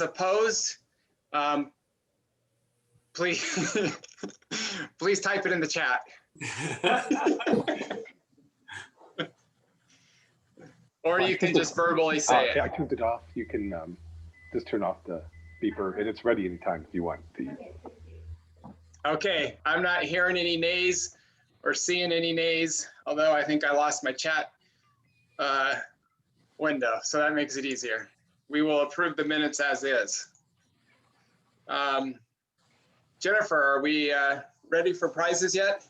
opposed, please, please type it in the chat. Or you can just verbally say it. I turned it off. You can just turn off the beeper, and it's ready anytime if you want. Okay, I'm not hearing any nays or seeing any nays, although I think I lost my chat window, so that makes it easier. We will approve the minutes as is. Jennifer, are we ready for prizes yet?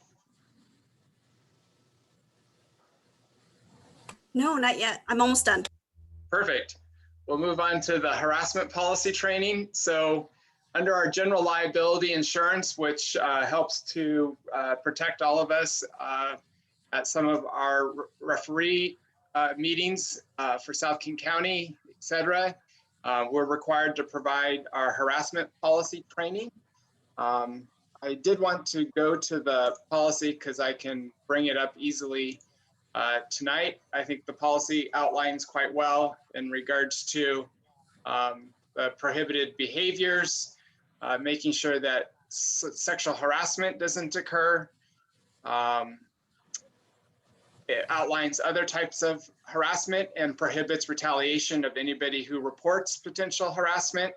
No, not yet. I'm almost done. Perfect. We'll move on to the harassment policy training. So under our general liability insurance, which helps to protect all of us at some of our referee meetings for South King County, et cetera, we're required to provide our harassment policy training. I did want to go to the policy because I can bring it up easily tonight. I think the policy outlines quite well in regards to the prohibited behaviors, making sure that sexual harassment doesn't occur. It outlines other types of harassment and prohibits retaliation of anybody who reports potential harassment.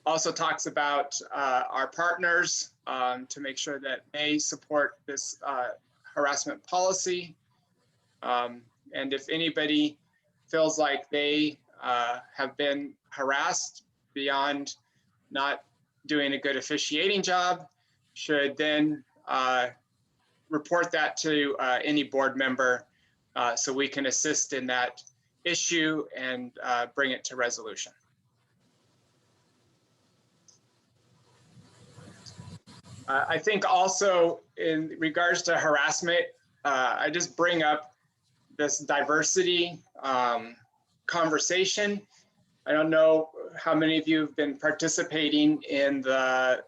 Also talks about our partners to make sure that they support this harassment policy. And if anybody feels like they have been harassed beyond not doing a good officiating job, should then report that to any board member so we can assist in that issue and bring it to resolution. I think also in regards to harassment, I just bring up this diversity conversation. I don't know how many of you have been participating in the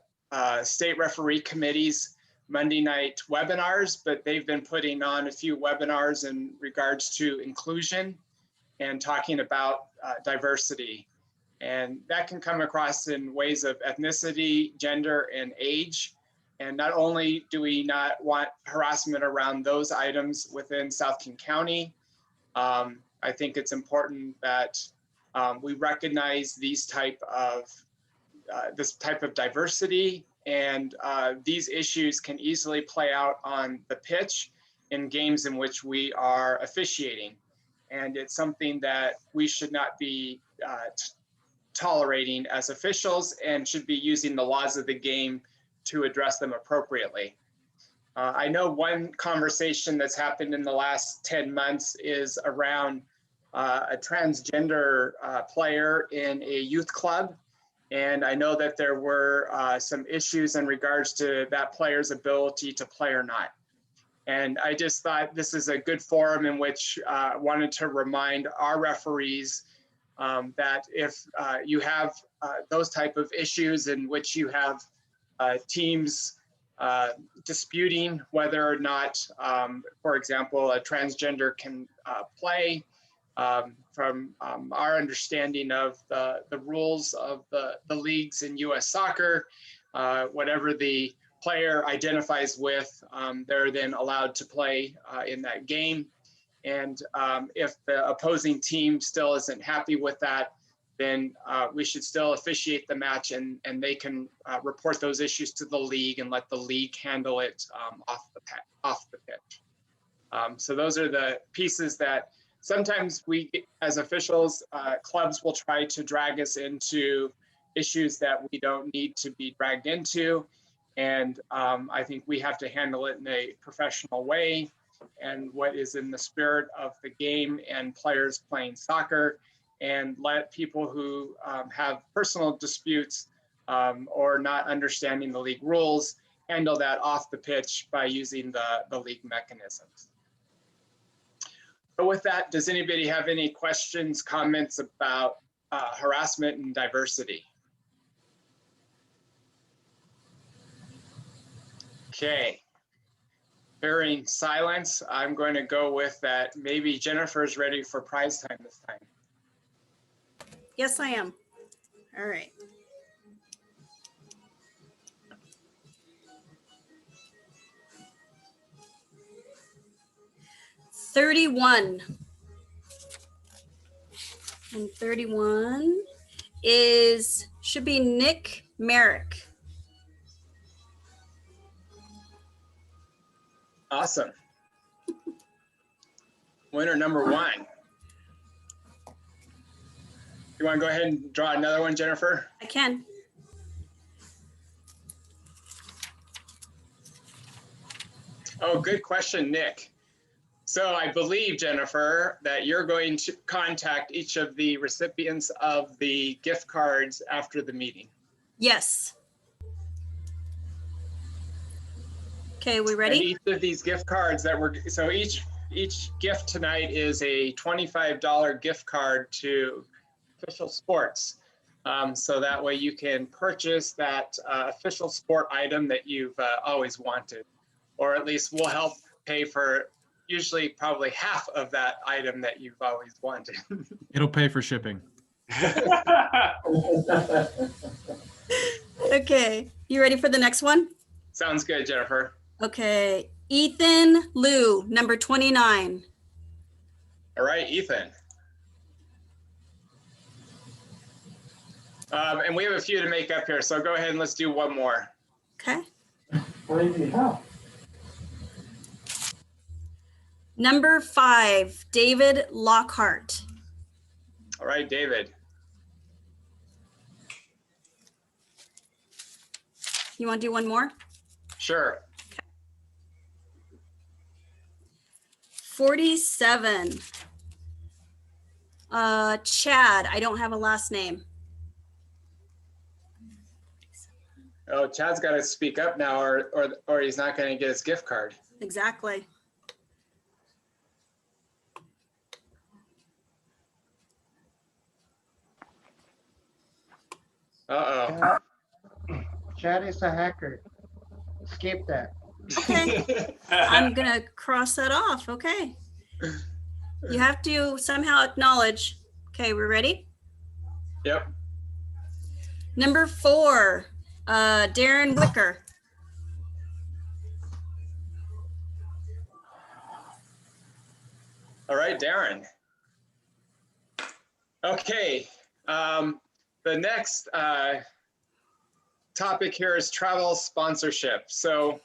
state referee committee's Monday night webinars, but they've been putting on a few webinars in regards to inclusion and talking about diversity. And that can come across in ways of ethnicity, gender, and age. And not only do we not want harassment around those items within South King County, I think it's important that we recognize these this type of diversity, and these issues can easily play out on the pitch in games in which we are officiating. And it's something that we should not be tolerating as officials and should be using the laws of the game to address them appropriately. I know one conversation that's happened in the last 10 months is around a transgender player in a youth club. And I know that there were some issues in regards to that player's ability to play or not. And I just thought this is a good forum in which I wanted to remind our referees that if you have those type of issues in which you have teams disputing whether or not, for example, a transgender can play, from our understanding of the rules of the leagues in US soccer, whatever the player identifies with, they're then allowed to play in that game. And if the opposing team still isn't happy with that, then we should still officiate the match, and they can report those issues to the league and let the league handle it off the pitch. So those are the pieces that sometimes we, as officials, clubs will try to drag us into issues that we don't need to be dragged into. And I think we have to handle it in a professional way and what is in the spirit of the game and players playing soccer, and let people who have personal disputes or not understanding the league rules handle that off the pitch by using the league mechanisms. So with that, does anybody have any questions, comments about harassment and diversity? Okay, hearing silence, I'm going to go with that. Maybe Jennifer's ready for prize time this time. Yes, I am. All right. $31. And 31 should be Nick Merrick. Awesome. Winner number 1. You want to go ahead and draw another one, Jennifer? I can. Oh, good question, Nick. So I believe, Jennifer, that you're going to contact each of the recipients of the gift cards after the meeting. Yes. Okay, we And ready? each of these gift cards so each gift tonight is a $25 gift card to Official Sports. So that way you can purchase that official sport item that you've always wanted, or at least we'll help pay for usually probably half of that item that you've always wanted. It'll pay for shipping. Okay, you ready for the next one? Sounds good, Jennifer. Okay, Ethan Liu, number 29. All right, Ethan. And we have a few to make up here, so go ahead and let's do one more. Okay. What do you have? Number 5, David Lockhart. All right, David. You want to do one more? Sure. 47. Chad, I don't have a last name. Oh, Chad's got to speak up now, or he's not going to get his gift card. Exactly. Uh-oh. Chad is a hacker. Skip that. Okay, I'm gonna cross that off. Okay. You have to somehow acknowledge. Okay, we're ready? Yep. Number 4, Darren Wicker. All right, Darren. Okay. The next topic here is travel sponsorship. So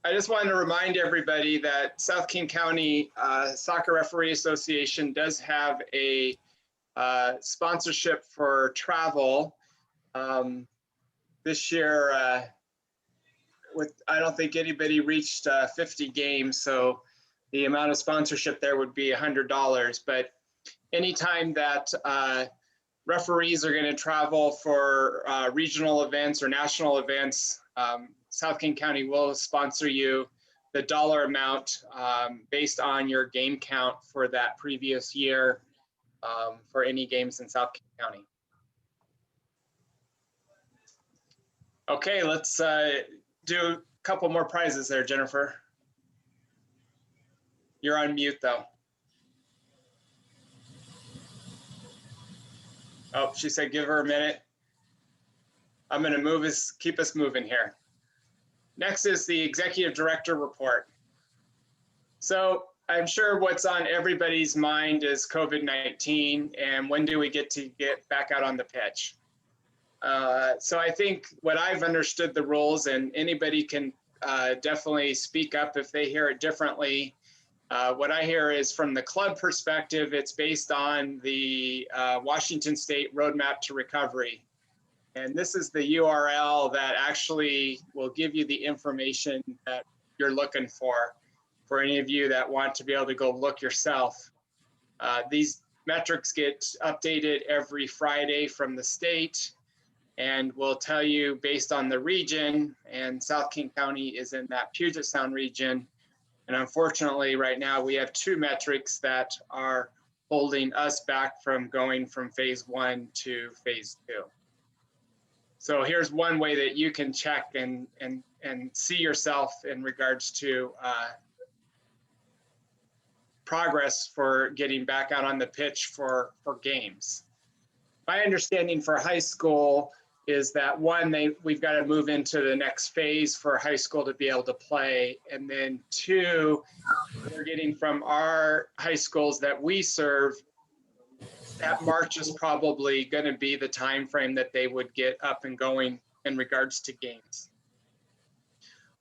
I just wanted to remind everybody that South King County Soccer Referee Association does have a sponsorship for travel. This year, I don't think anybody reached 50 games, so the amount of sponsorship there would be $100. But anytime that referees are going to travel for regional events or national events, South King County will sponsor you the dollar amount based on your game count for that previous year for any games in South King County. Okay, let's do a couple more prizes there, Jennifer. You're on mute though. Oh, she said give her a minute. I'm going to keep us moving here. Next is the executive director report. So I'm sure what's on everybody's mind is COVID-19 and when do we get back out on the pitch? So I think what I've understood the rules, and anybody can definitely speak up if they hear it differently. What I hear is from the club perspective, it's based on the Washington State Roadmap to Recovery. And this is the URL that actually will give you the information that you're looking for any of you that want to be able to go look yourself. These metrics get updated every Friday from the state and will tell you based on the region, and South King County is in that Puget Sound region. And unfortunately, right now, we have 2 metrics that are holding us back from going from phase 1 to phase 2. So here's one way that you can check and see yourself in regards to progress for getting back out on the pitch for games. my understanding for high school is that one, we've got to move into the next phase for high school to be able to play. And then two, we're getting from our high schools that we serve, that March is probably going to be the time frame that they would get up and going in regards to games.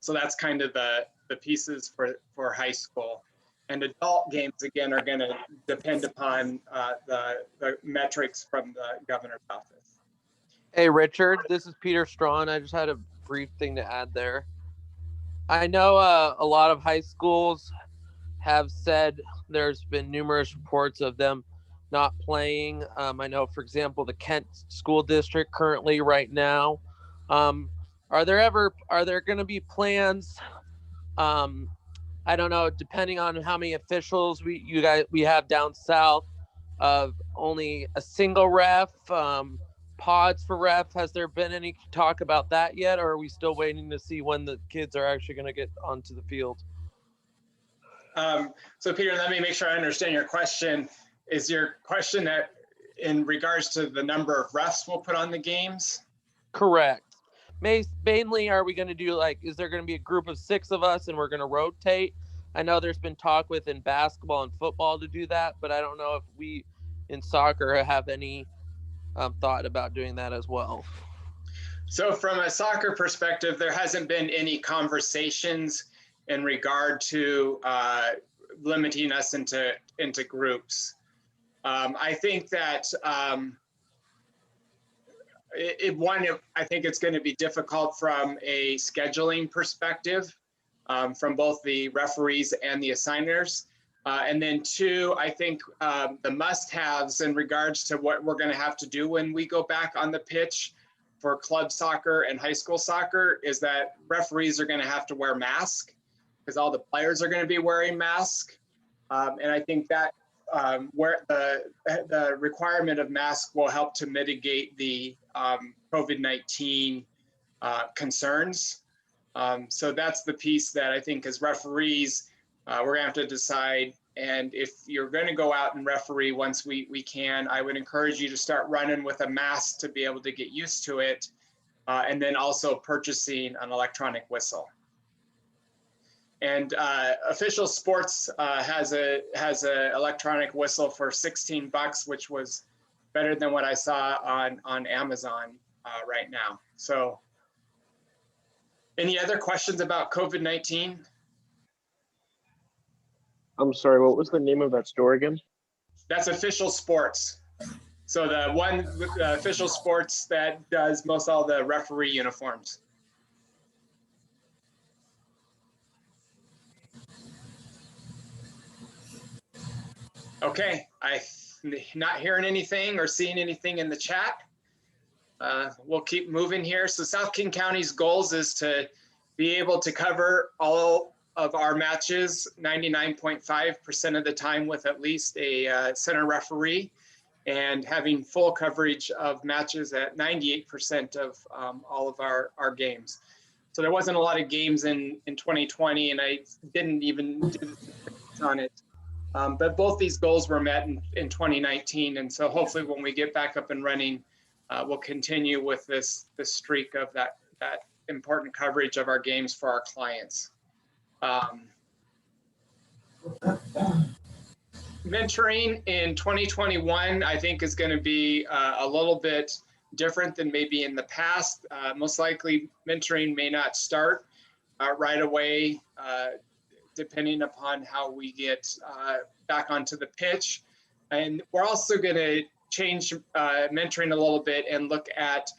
So that's kind of the pieces for high school. And adult games, again, are going to depend upon the metrics from the governor's office. Hey, Richard, this is Peter Strawn. I just had a brief thing to add there. I know a lot of high schools have said there's been numerous reports of them not playing. I know, for example, the Kent School District currently right now. Are there going to be plans? I don't know, depending on how many officials we have down south, of only a single ref, pods for ref. Has there been any talk about that yet, or are we still waiting to see when the kids are actually going to get onto the field? So Peter, let me make sure I understand your question. Is your question that in regards to the number of refs we'll put on the games? Correct. Mainly, are we going to do is there going to be a group of 6 of us and we're going to rotate? I know there's been talk within basketball and football to do that, but I don't know if we in soccer have any thought about doing that as well. So from a soccer perspective, there hasn't been any conversations in regard to limiting us into groups. I think that I think it's going to be difficult from a scheduling perspective from both the referees and the assigners. And then two, I think the must-haves in regards to what we're going to have to do when we go back on the pitch for club soccer and high school soccer is that referees are going to have to wear masks because all the players are going to be wearing masks. And I think that where the requirement of masks will help to mitigate the COVID-19 concerns. So that's the piece that I think as referees, we're gonna have to decide. And if you're gonna go out and referee once we can, I would encourage you to start running with a mask to be able to get used to it. And then also purchasing an electronic whistle. And Official Sports has a electronic whistle for $16, which was better than what I saw on Amazon right now. So any other questions about COVID-19? I'm sorry, what was the name of that store again? That's Official Sports. So the one with Official Sports that does most all the referee uniforms. Okay, I'm not hearing anything or seeing anything in the chat. We'll keep moving here. So South King County's goals is to be able to cover all of our matches 99.5% of the time with at least a center referee and having full coverage of matches at 98% of all of our games. So there wasn't a lot of games in 2020 and I didn't even do this on it. But both these goals were met in 2019. And so hopefully when we get back up and running, we'll continue with this streak of that important coverage of our games for our clients. Mentoring in 2021, I think is going to be a little bit different than maybe in the past. Most likely mentoring may not start right away, depending upon how we get back onto the pitch. And we're also going to change mentoring a little bit and look at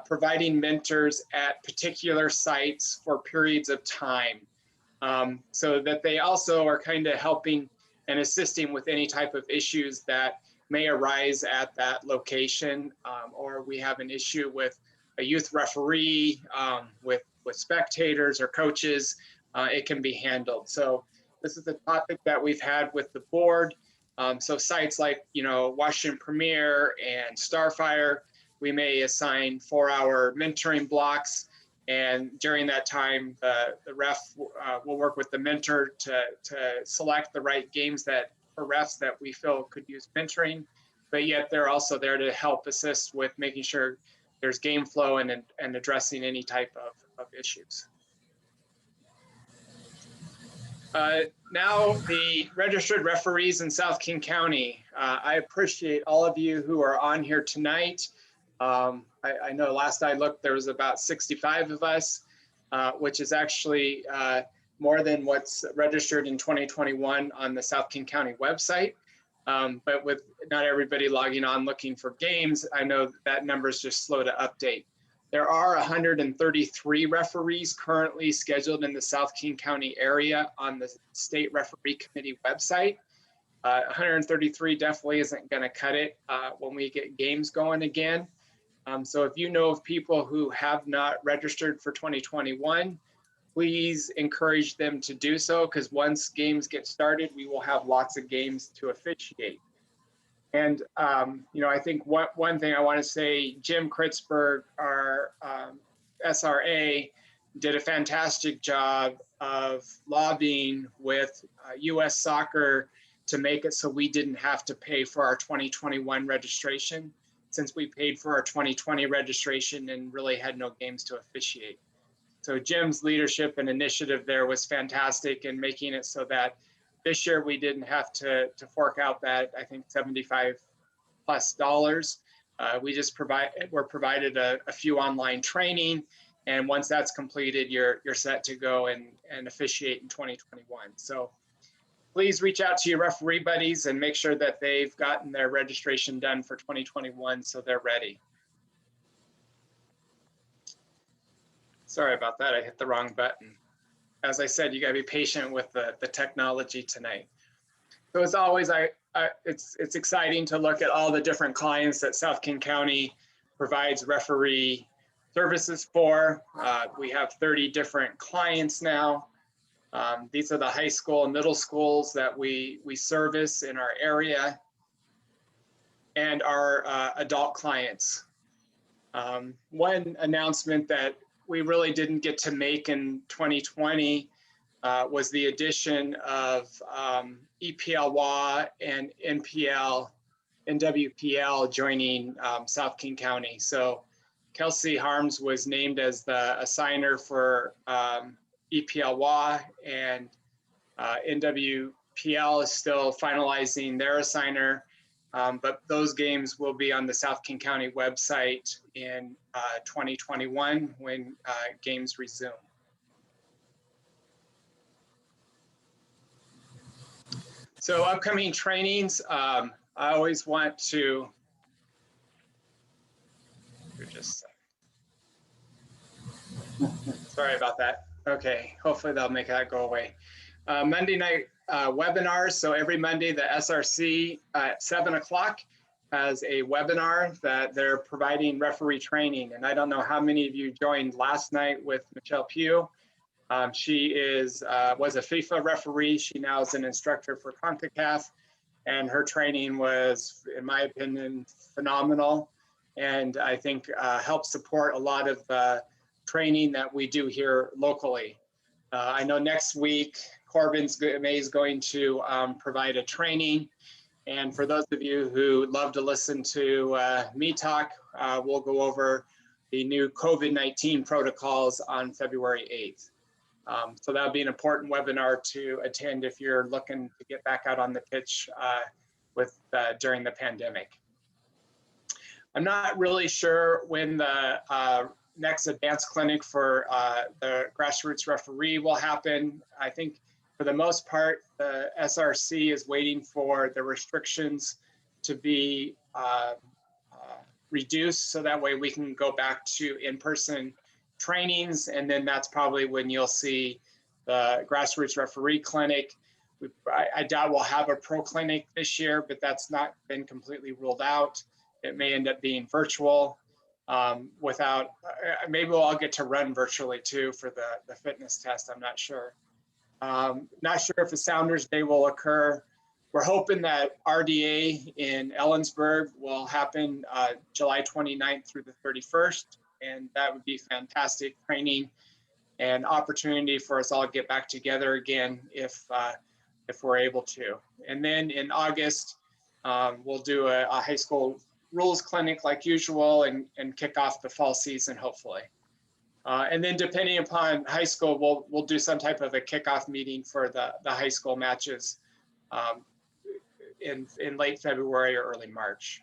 providing mentors at particular sites for periods of time so that they also are kind of helping and assisting with any type of issues that may arise at that location, or we have an issue with a youth referee, with spectators or coaches, it can be handled. So this is a topic that we've had with the board. So sites like, Washington Premier and Starfire, we may assign 4-hour mentoring blocks. And during that time, the ref will work with the mentor to select the right games for refs that we feel could use mentoring. but yet they're also there to help assist with making sure there's game flow and addressing any type of issues. Now the registered referees in South King County. I appreciate all of you who are on here tonight. I know last I looked, there was about 65 of us, which is actually more than what's registered in 2021 on the South King County website. But with not everybody logging on looking for games, I know that number is just slow to update. There are 133 referees currently scheduled in the South King County area on the State Referee Committee website. 133 definitely isn't going to cut it when we get games going again. So if you know of people who have not registered for 2021, please encourage them to do so, because once games get started, we will have lots of games to officiate. And, you know, I think one thing I want to say, Jim Kritzberg, our SRA, did a fantastic job of lobbying with US Soccer to make it so we didn't have to pay for our 2021 registration, since we paid for our 2020 registration and really had no games to officiate. So Jim's leadership and initiative there was fantastic in making it so that this year we didn't have to fork out that, I think, $75+ we just were provided a few online training, and once that's completed, you're set to go and officiate in 2021. So please reach out to your referee buddies and make sure that they've gotten their registration done for 2021 so they're ready. Sorry about that, I hit the wrong button. As I said, you gotta be patient with the technology tonight. So as always, it's exciting to look at all the different clients that South King County provides referee services for. We have 30 different clients now. These are the high school and middle schools that we service in our area, and our adult clients. One announcement that we really didn't get to make in 2020 was the addition of EPLWA and NWPL joining South King County. So Kelsey Harms was named as the assigner for EPLWA, and NWPL is still finalizing their assigner. But those games will be on the South King County website in 2021 when games resume. So upcoming trainings, I always want to, sorry about that. Okay, hopefully they'll make that go away. Monday night webinars. So every Monday, the SRC at 7 o'clock has a webinar that they're providing referee training. And I don't know how many of you joined last night with Michelle Pugh. She was a FIFA referee. She now is an instructor for CONCACAF, and her training was, in my opinion, phenomenal. And I think helped support a lot of the training that we do here locally. I know next week, Corbin May is going to provide a training. And for those of you who love to listen to me talk, we'll go over the new COVID-19 protocols on February 8th. So that'll be an important webinar to attend if you're looking to get back out on the pitch during the pandemic. I'm not really sure when the next advanced clinic for the grassroots referee will happen. I think for the most part, the SRC is waiting for the restrictions to be reduced, so that way we can go back to in-person trainings, and then that's probably when you'll see the grassroots referee clinic. I doubt we'll have a pro clinic this year, but that's not been completely ruled out. It may end up being virtual. Maybe we'll all get to run virtually too for the fitness test, I'm not sure. Not sure if a Sounders Day will occur. We're hoping that RDA in Ellensburg will happen July 29th through the 31st, and that would be fantastic training and opportunity for us all to get back together again if we're able to. And then in August, We'll do a high school rules clinic like usual and kick off the fall season, hopefully. And then depending upon high school, we'll do some type of a kickoff meeting for the high school matches in late February or early March.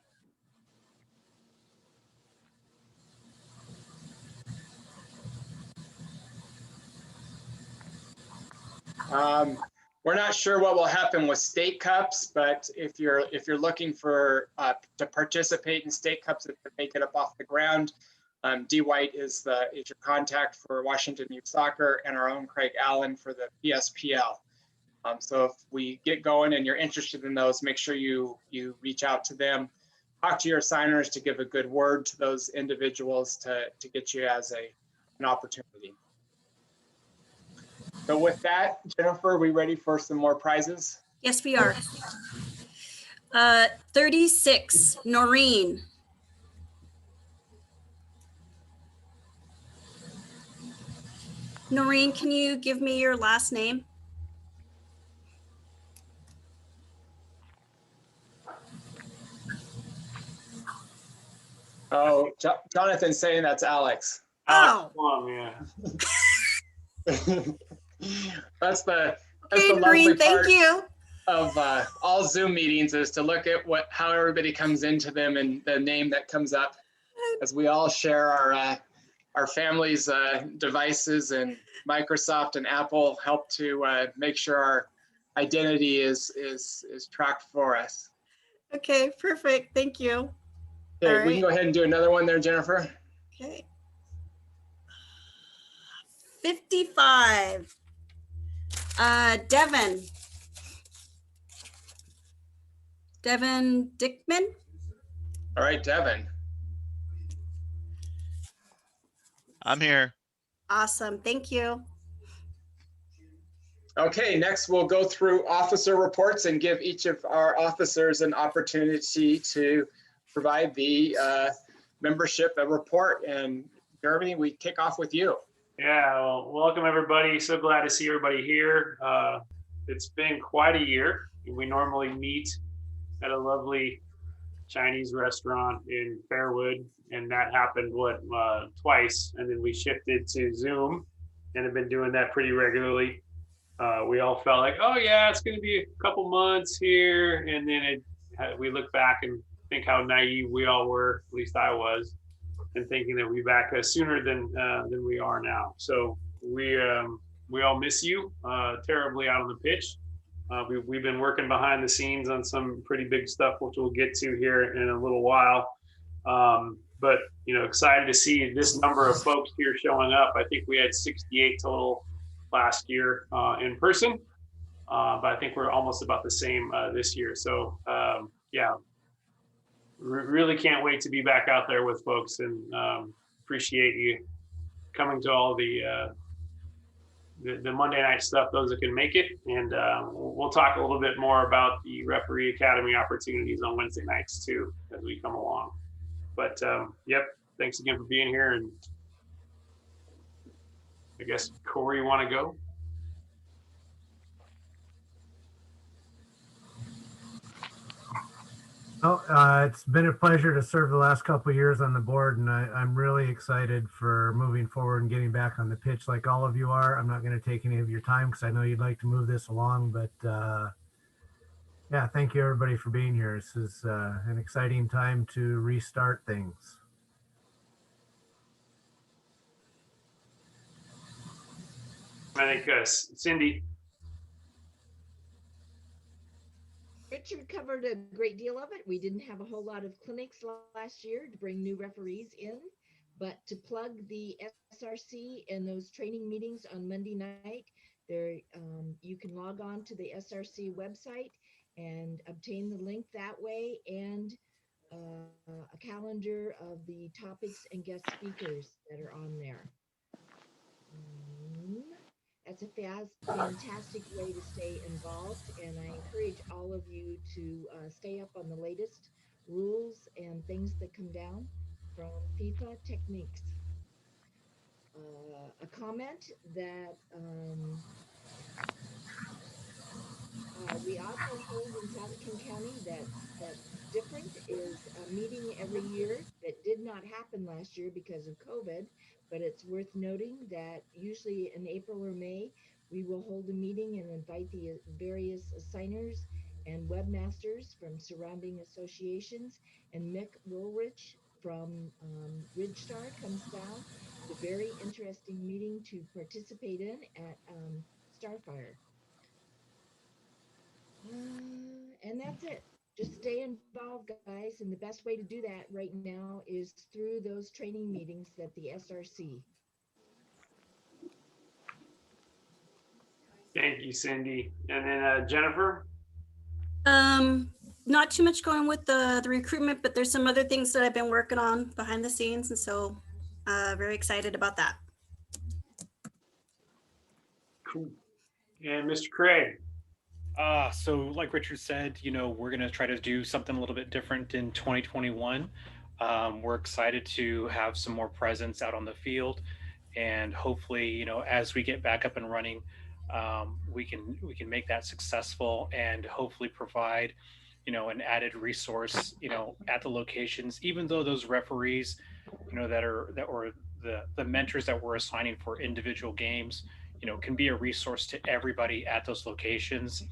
We're not sure what will happen with state cups, but if you're looking for to participate in state cups that make it up off the ground, D. White is your contact for Washington Youth Soccer, and our own Craig Allen for the PSPL. So if we get going and you're interested in those, make sure you reach out to them, talk to your signers to give a good word to those individuals to get you as an opportunity. So with that, Jennifer, are we ready for some more prizes? Yes, we are. 36, Noreen. Noreen, can you give me your last name? Oh, Jonathan's saying that's Alex. Oh, That's the okay, lovely Noreen, thank part you. of all Zoom meetings is to look at how everybody comes into them and the name that comes up as we all share our families' devices, and Microsoft and Apple help to make sure our identity is tracked for us. Okay, perfect. Thank you. Okay, All we can right. go ahead and do another one there, Jennifer. Okay. 55. Devin. Devin Dickman. All right, Devin. I'm here. Awesome. Thank you. Okay, next we'll go through officer reports and give each of our officers an opportunity to provide the membership a report. And Jeremy, we kick off with you. Yeah, well, welcome everybody. So glad to see everybody here. It's been quite a year. We normally meet at a lovely Chinese restaurant in Fairwood, and that happened twice, and then we shifted to Zoom and have been doing that pretty regularly. We all felt like, oh yeah, it's going to be a couple months here, and then we look back and think how naive we all were, at least I was, and thinking that we'd be back sooner than we are now. So we all miss you terribly out on the pitch. We've been working behind the scenes on some pretty big stuff, which we'll get to here in a little while. But excited to see this number of folks here showing up. I think we had 68 total last year in person, but I think we're almost about the same this year. So yeah, really can't wait to be back out there with folks, and appreciate you coming to all the Monday night stuff, those that can make it. And we'll talk a little bit more about the Referee Academy opportunities on Wednesday nights too, as we come along. But yep, thanks again for being here. And I guess, Corey, you want to go? Well, it's been a pleasure to serve the last couple of years on the board, and I'm really excited for moving forward and getting back on the pitch like all of you are. I'm not going to take any of your time because I know you'd like to move this along, but yeah, thank you everybody for being here. This is an exciting time to restart things. I think Cindy. Richard covered a great deal of it. We didn't have a whole lot of clinics last year to bring new referees in, but to plug the SRC and those training meetings on Monday night, there you can log on to the SRC website and obtain the link that way, and a calendar of the topics and guest speakers that are on there. That's a fantastic way to stay involved, and I encourage all of you to stay up on the latest rules and things that come down from FIFA Techniques. A comment that We also hold in Chatham County that's different is a meeting every year that did not happen last year because of COVID, but it's worth noting that usually in April or May, we will hold a meeting and invite the various signers and webmasters from surrounding associations. And Mick Woolrich from Ridgestar comes down. It's a very interesting meeting to participate in at Starfire. And that's it. Just stay involved, guys. And the best way to do that right now is through those training meetings that the SRC. Thank you, Cindy. And then Jennifer? Not too much going with the recruitment, but there's some other things that I've been working on behind the scenes. And so very excited about that. Cool. And Mr. Craig? So like Richard said, we're going to try to do something a little bit different in 2021. We're excited to have some more presence out on the field, and hopefully, as we get back up and running, we can make that successful and hopefully provide, an added resource, at the locations, even though those referees, the mentors that we're assigning for individual games, can be a resource to everybody at those locations.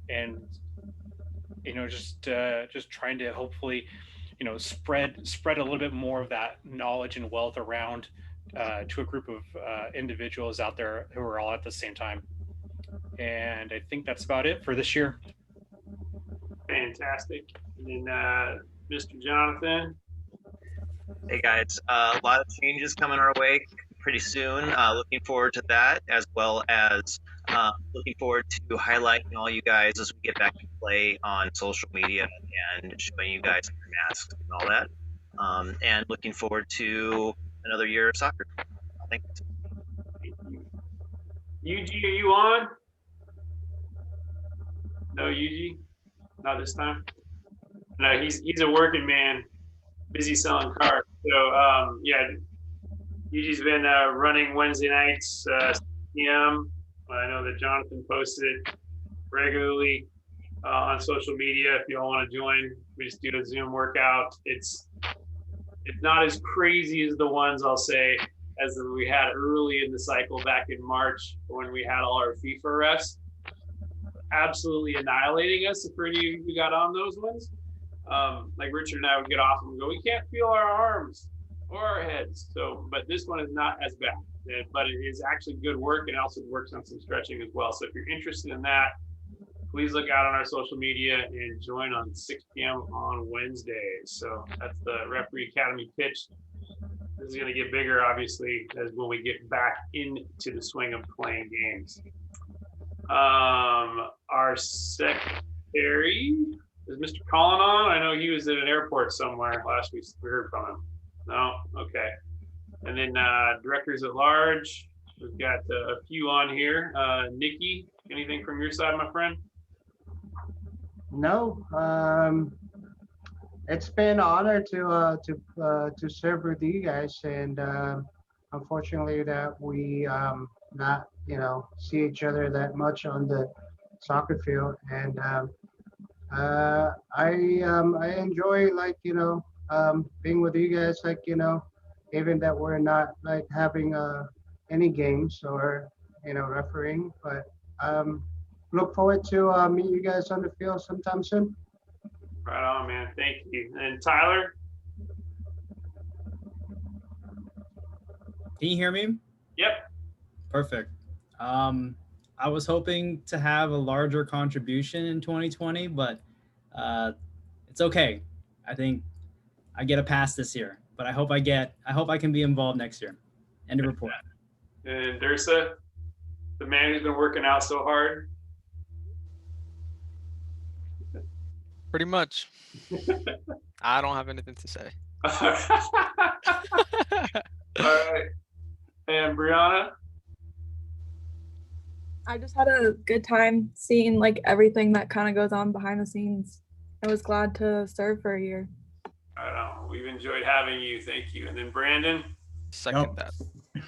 And just trying to hopefully spread a little bit more of that knowledge and wealth around to a group of individuals out there who are all at the same time. And I think that's about it for this year. Fantastic. And then Mr. Jonathan? Hey guys, a lot of changes coming our way pretty soon. Looking forward to that, as well as looking forward to highlighting all you guys as we get back to play on social media and showing you guys your masks and all that. And looking forward to another year of soccer. Thanks. Yuji, are you on? No, Yuji? Not this time? No, he's a working man, busy selling cars. So, yeah, Yuji's been running Wednesday nights, 6 p.m. I know that Jonathan posted it regularly on social media. If you all want to join, we just do a Zoom workout. It's not as crazy as the ones, I'll say, as we had early in the cycle back in March when we had all our FIFA refs absolutely annihilating us. If any of you got on those ones, like Richard and I would get off and go, we can't feel our arms or our heads. So, but this one is not as bad, but it is actually good work, and also works on some stretching as well. So if you're interested in that, please look out on our social media and join on 6 p.m. on Wednesdays. So that's the Referee Academy pitch. This is going to get bigger, obviously, as when we get back into the swing of playing games. Our secretary, is Mr. Collin on? I know he was at an airport somewhere last week. We heard from him. No? Okay. And then directors at large, we've got a few on here. Nikki, anything from your side, my friend? No, it's been an honor to serve with you guys, and unfortunately that we not see each other that much on the soccer field, and I enjoy being with you guys, even that we're not having any games or refereeing, but look forward to meet you guys on the field sometime soon. Right on, man. Thank you. And Tyler? Can you hear me? Yep. Perfect. I was hoping to have a larger contribution in 2020, but it's okay. I think I get a pass this year, but I hope I can be involved next year. End of report. And Dursa, the man who's been working out so hard. Pretty much. I don't have anything to say. All right. And Brianna? I just had a good time seeing everything that kind of goes on behind the scenes. I was glad to serve for a year. I don't know. We've enjoyed having you. Thank you. And then Brandon? Second that.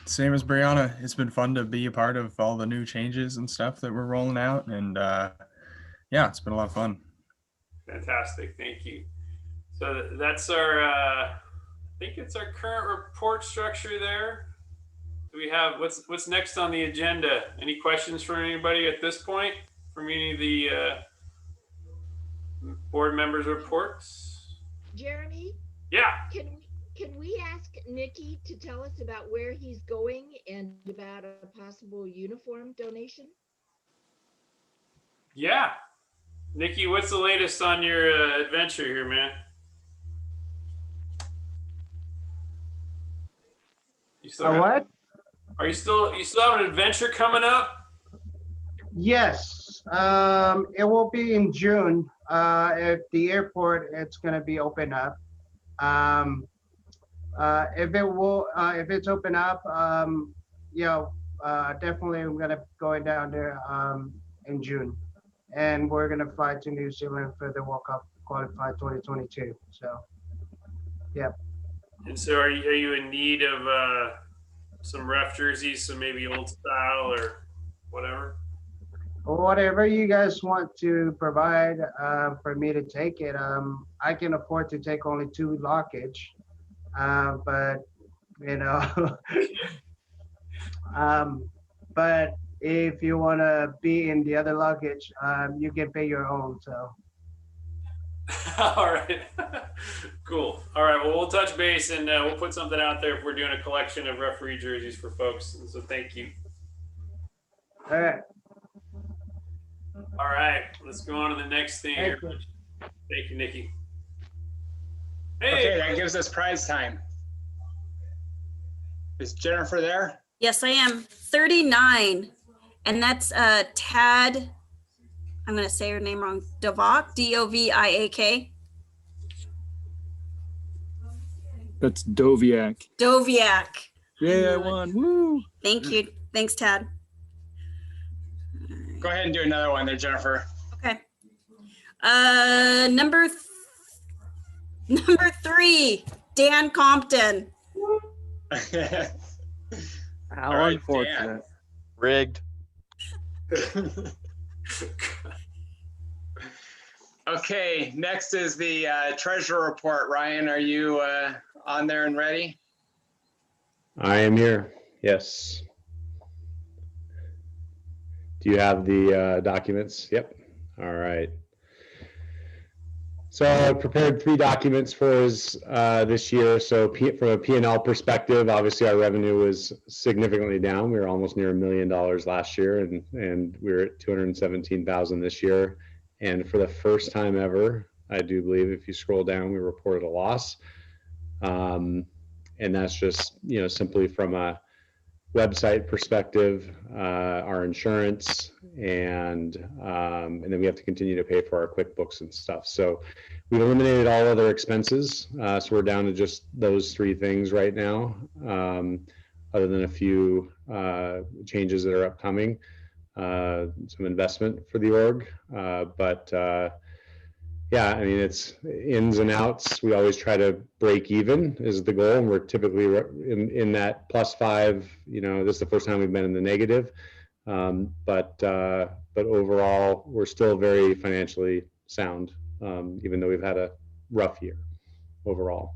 Same as Brianna. It's been fun to be a part of all the new changes and stuff that we're rolling out. And yeah, it's been a lot of fun. Fantastic. Thank you. So that's our, I think it's our current report structure there. Do we have, what's next on the agenda? Any questions from anybody at this point from any of the board members' reports? Jeremy? Yeah. Can we ask Nikki to tell us about where he's going and about a possible uniform donation? Yeah. Nikki, what's the latest on your adventure here, man? You still What? Are you still have an adventure coming up? Yes, it will be in June. At the airport, it's gonna be open up. If it's open up, definitely I'm gonna going down there in June, and we're gonna fly to New Zealand for the World Cup qualified 2022. So, yeah. And so are you in need of some ref jerseys, some maybe old style or whatever? Whatever you guys want to provide for me to take it. I can afford to take only 2 luggage, but you know, but if you want to be in the other luggage, you can pay your own. So. All right. Cool. All right. Well, we'll touch base and we'll put something out there if we're doing a collection of referee jerseys for folks. And so thank you. All right. All right. Let's go on to the next thing here. Thank you, Nikki. Hey. Okay, that gives us prize time. Is Jennifer there? Yes, I am. 39. And that's Tad, I'm going to say her name wrong, Doviak, D-O-V-I-A-K. That's Doviak. Doviak. Yeah, I won. Woo! Thank you. Thanks, Tad. Go ahead and do another one there, Jennifer. Okay. Number 3, Dan Compton. How right, unfortunate. Dan. Rigged. Okay, next is the treasurer report. Ryan, are you on there and ready? I am here. Yes. Do you have the documents? Yep. All right. So I prepared 3 documents for us this year. So from a P&L perspective, obviously our revenue was significantly down. We were almost near $1 million last year, and we were at 217,000 this year. And for the first time ever, I do believe if you scroll down, we reported a loss. And that's just, simply from a website perspective, our insurance, and then we have to continue to pay for our QuickBooks and stuff. So we've eliminated all other expenses. So we're down to just those 3 things right now, other than a few changes that are upcoming, some investment for the org. Yeah, I mean, it's ins and outs. We always try to break even is the goal, and we're typically in that +5. This is the first time we've been in the negative, but overall, we're still very financially sound, even though we've had a rough year overall.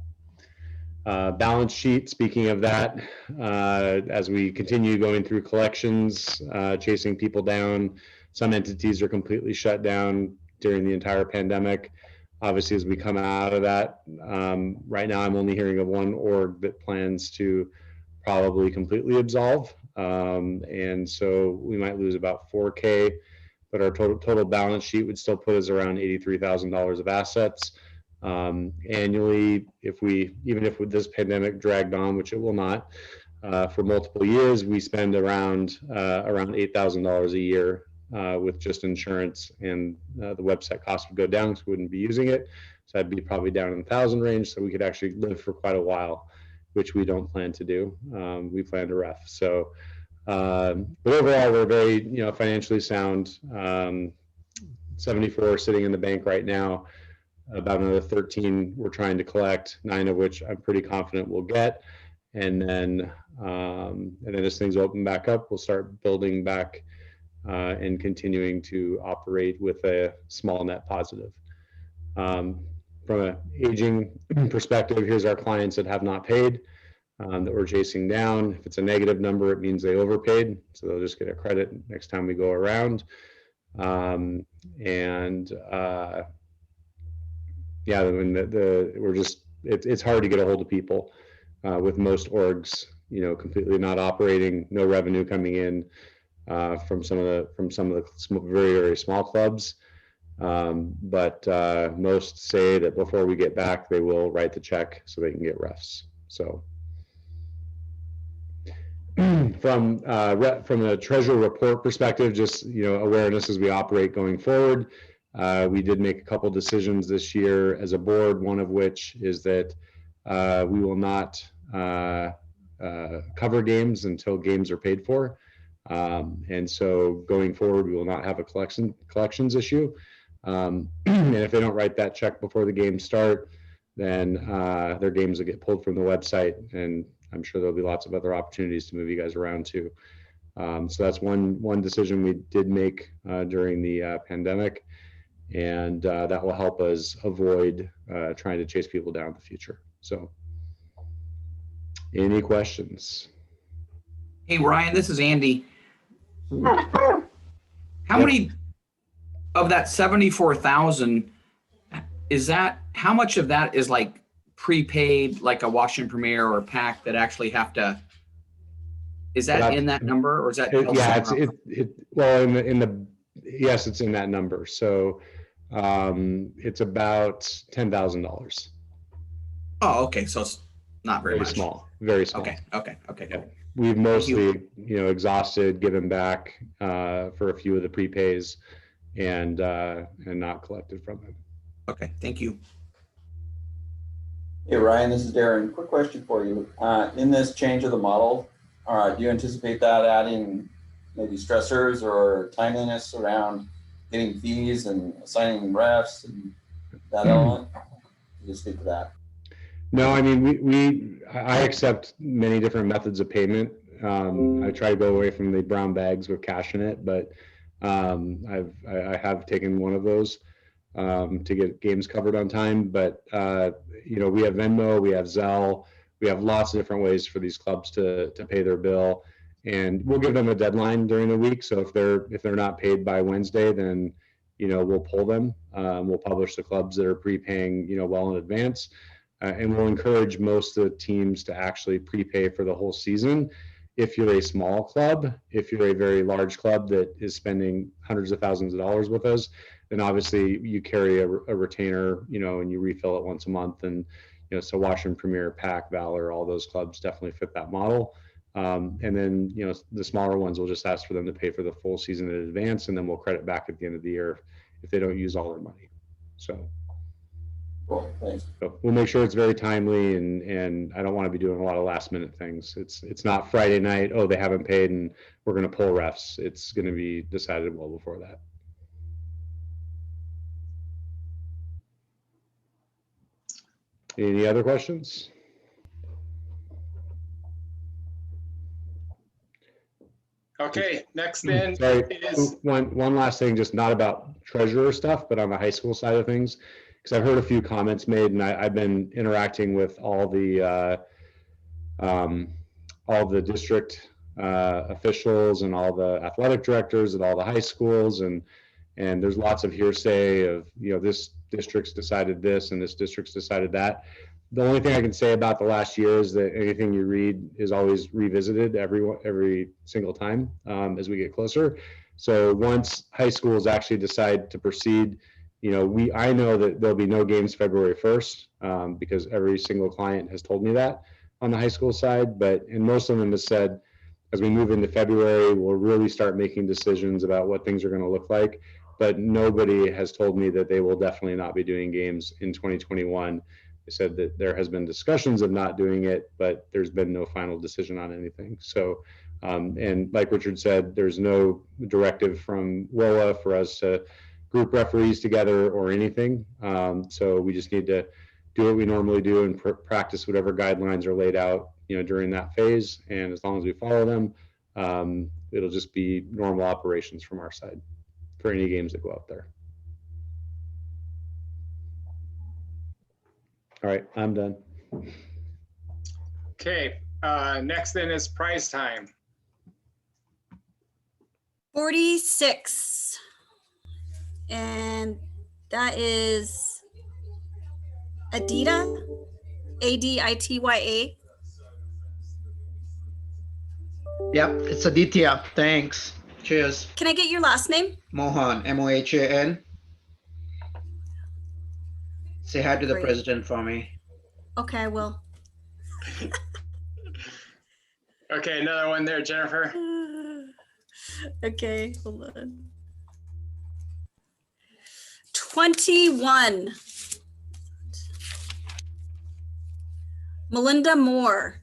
Balance sheet, speaking of that, as we continue going through collections, chasing people down, some entities are completely shut down during the entire pandemic. Obviously, as we come out of that, right now I'm only hearing of one org that plans to probably completely absolve. And so we might lose about $4K, but our total balance sheet would still put us around $83,000 of assets. Annually, even if this pandemic dragged on, which it will not, for multiple years, we spend around $8,000 a year with just insurance, and the website cost would go down because we wouldn't be using it. So I'd be probably down in the 1,000 range, so we could actually live for quite a while, which we don't plan to do. We plan to ref. So, but overall, we're very financially sound. 74 sitting in the bank right now. About another 13 we're trying to collect, 9 of which I'm pretty confident we'll get. And then as things open back up, we'll start building back and continuing to operate with a small net positive. From an aging perspective, here's our clients that have not paid that we're chasing down. If it's a negative number, it means they overpaid, so they'll just get a credit next time we go around. Yeah, I mean, it's hard to get a hold of people with most orgs, completely not operating, no revenue coming in from some of the very, very small clubs. But most say that before we get back, they will write the check so they can get refs. So from a treasurer report perspective, just awareness as we operate going forward. We did make a couple decisions this year as a board, one of which is that we will not cover games until games are paid for. And so going forward, we will not have a collections issue. And if they don't write that check before the games start, then their games will get pulled from the website. And I'm sure there'll be lots of other opportunities to move you guys around too. So that's one decision we did make during the pandemic. And that will help us avoid trying to chase people down in the future. So any questions? Hey, Ryan, this is Andy. How many of that 74,000 is that? How much of that is like prepaid, like a Washington Premier or PAC that actually have to? Is that in that number, or is that? Yes, it's in that number. So it's about $10,000. Oh, okay. So it's not very much. Small, very small. Okay. Cool. We've mostly, exhausted, given back for a few of the prepays, and not collected from them. Okay, thank you. Hey Ryan, this is Darren. Quick question for you. In this change of the model, do you anticipate that adding maybe stressors or timeliness around getting fees and assigning refs and that element? Can you speak to that? No, I mean, I accept many different methods of payment. I try to go away from the brown bags with cash in it, but I have taken one of those to get games covered on time. But we have Venmo, we have Zelle, we have lots of different ways for these clubs to pay their bill, and we'll give them a deadline during the week. So if they're not paid by Wednesday, then we'll pull them. We'll publish the clubs that are prepaying well in advance. And we'll encourage most of the teams to actually prepay for the whole season. If you're a small club, if you're a very large club that is spending hundreds of thousands of dollars with us, then obviously you carry a retainer, and you refill it once a month. And so Washington Premier, PAC, Valor, all those clubs definitely fit that model. And then the smaller ones will just ask for them to pay for the full season in advance, and then we'll credit back at the end of the year if they don't use all their money. So. Cool, thanks. So we'll make sure it's very timely, and I don't want to be doing a lot of last minute things. It's not Friday night, oh, they haven't paid and we're going to pull refs. It's going to be decided well before that. Any other questions? Okay, next then is one last thing, just not about treasurer stuff, but on the high school side of things. Because I've heard a few comments made, and I've been interacting with all the district officials and all the athletic directors at all the high schools, and there's lots of hearsay of this district's decided this and this district's decided that. The only thing I can say about the last year is that anything you read is always revisited every single time as we get closer. So once high schools actually decide to proceed, I know that there'll be no games February 1st because every single client has told me that on the high school side. And most of them have said, as we move into February, we'll really start making decisions about what things are going to look like. But nobody has told me that they will definitely not be doing games in 2021. They said that there has been discussions of not doing it, but there's been no final decision on anything. So, and like Richard said, there's no directive from WOA for us to group referees together or anything. So we just need to do what we normally do and practice whatever guidelines are laid out, during that phase. And as long as we follow them, it'll just be normal operations from our side for any games that go out there. All right, I'm done. Okay, next then is prize time. 46. And that is Aditya, Aditya. Yep, it's Aditya. Thanks. Cheers. Can I get your last name? Mohan, Mohan. Say hi to the Great. president for me. Okay, I will. Okay, another one there, Jennifer. Okay, hold on. 21. Melinda Moore.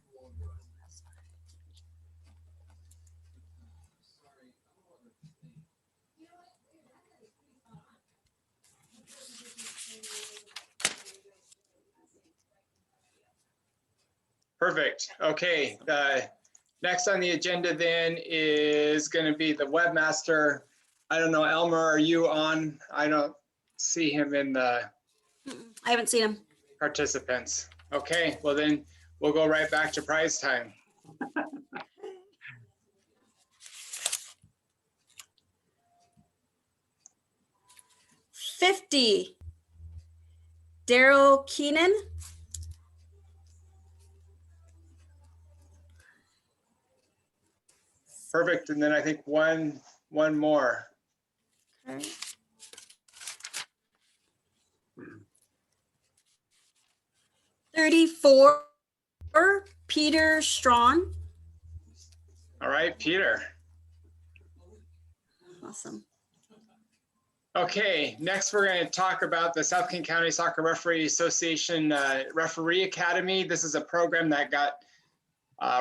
Perfect. Okay, next on the agenda then is going to be the webmaster. I don't know, Elmer, are you on? I don't see him in the I haven't seen him. participants. Okay, well then we'll go right back to prize time. $50. Daryl Keenan. Perfect, and then I think one more. Okay. $34. Peter Strawn. All right, Peter. Awesome. Okay, next we're going to talk about the South King County Soccer Referee Association Referee Academy. This is a program that got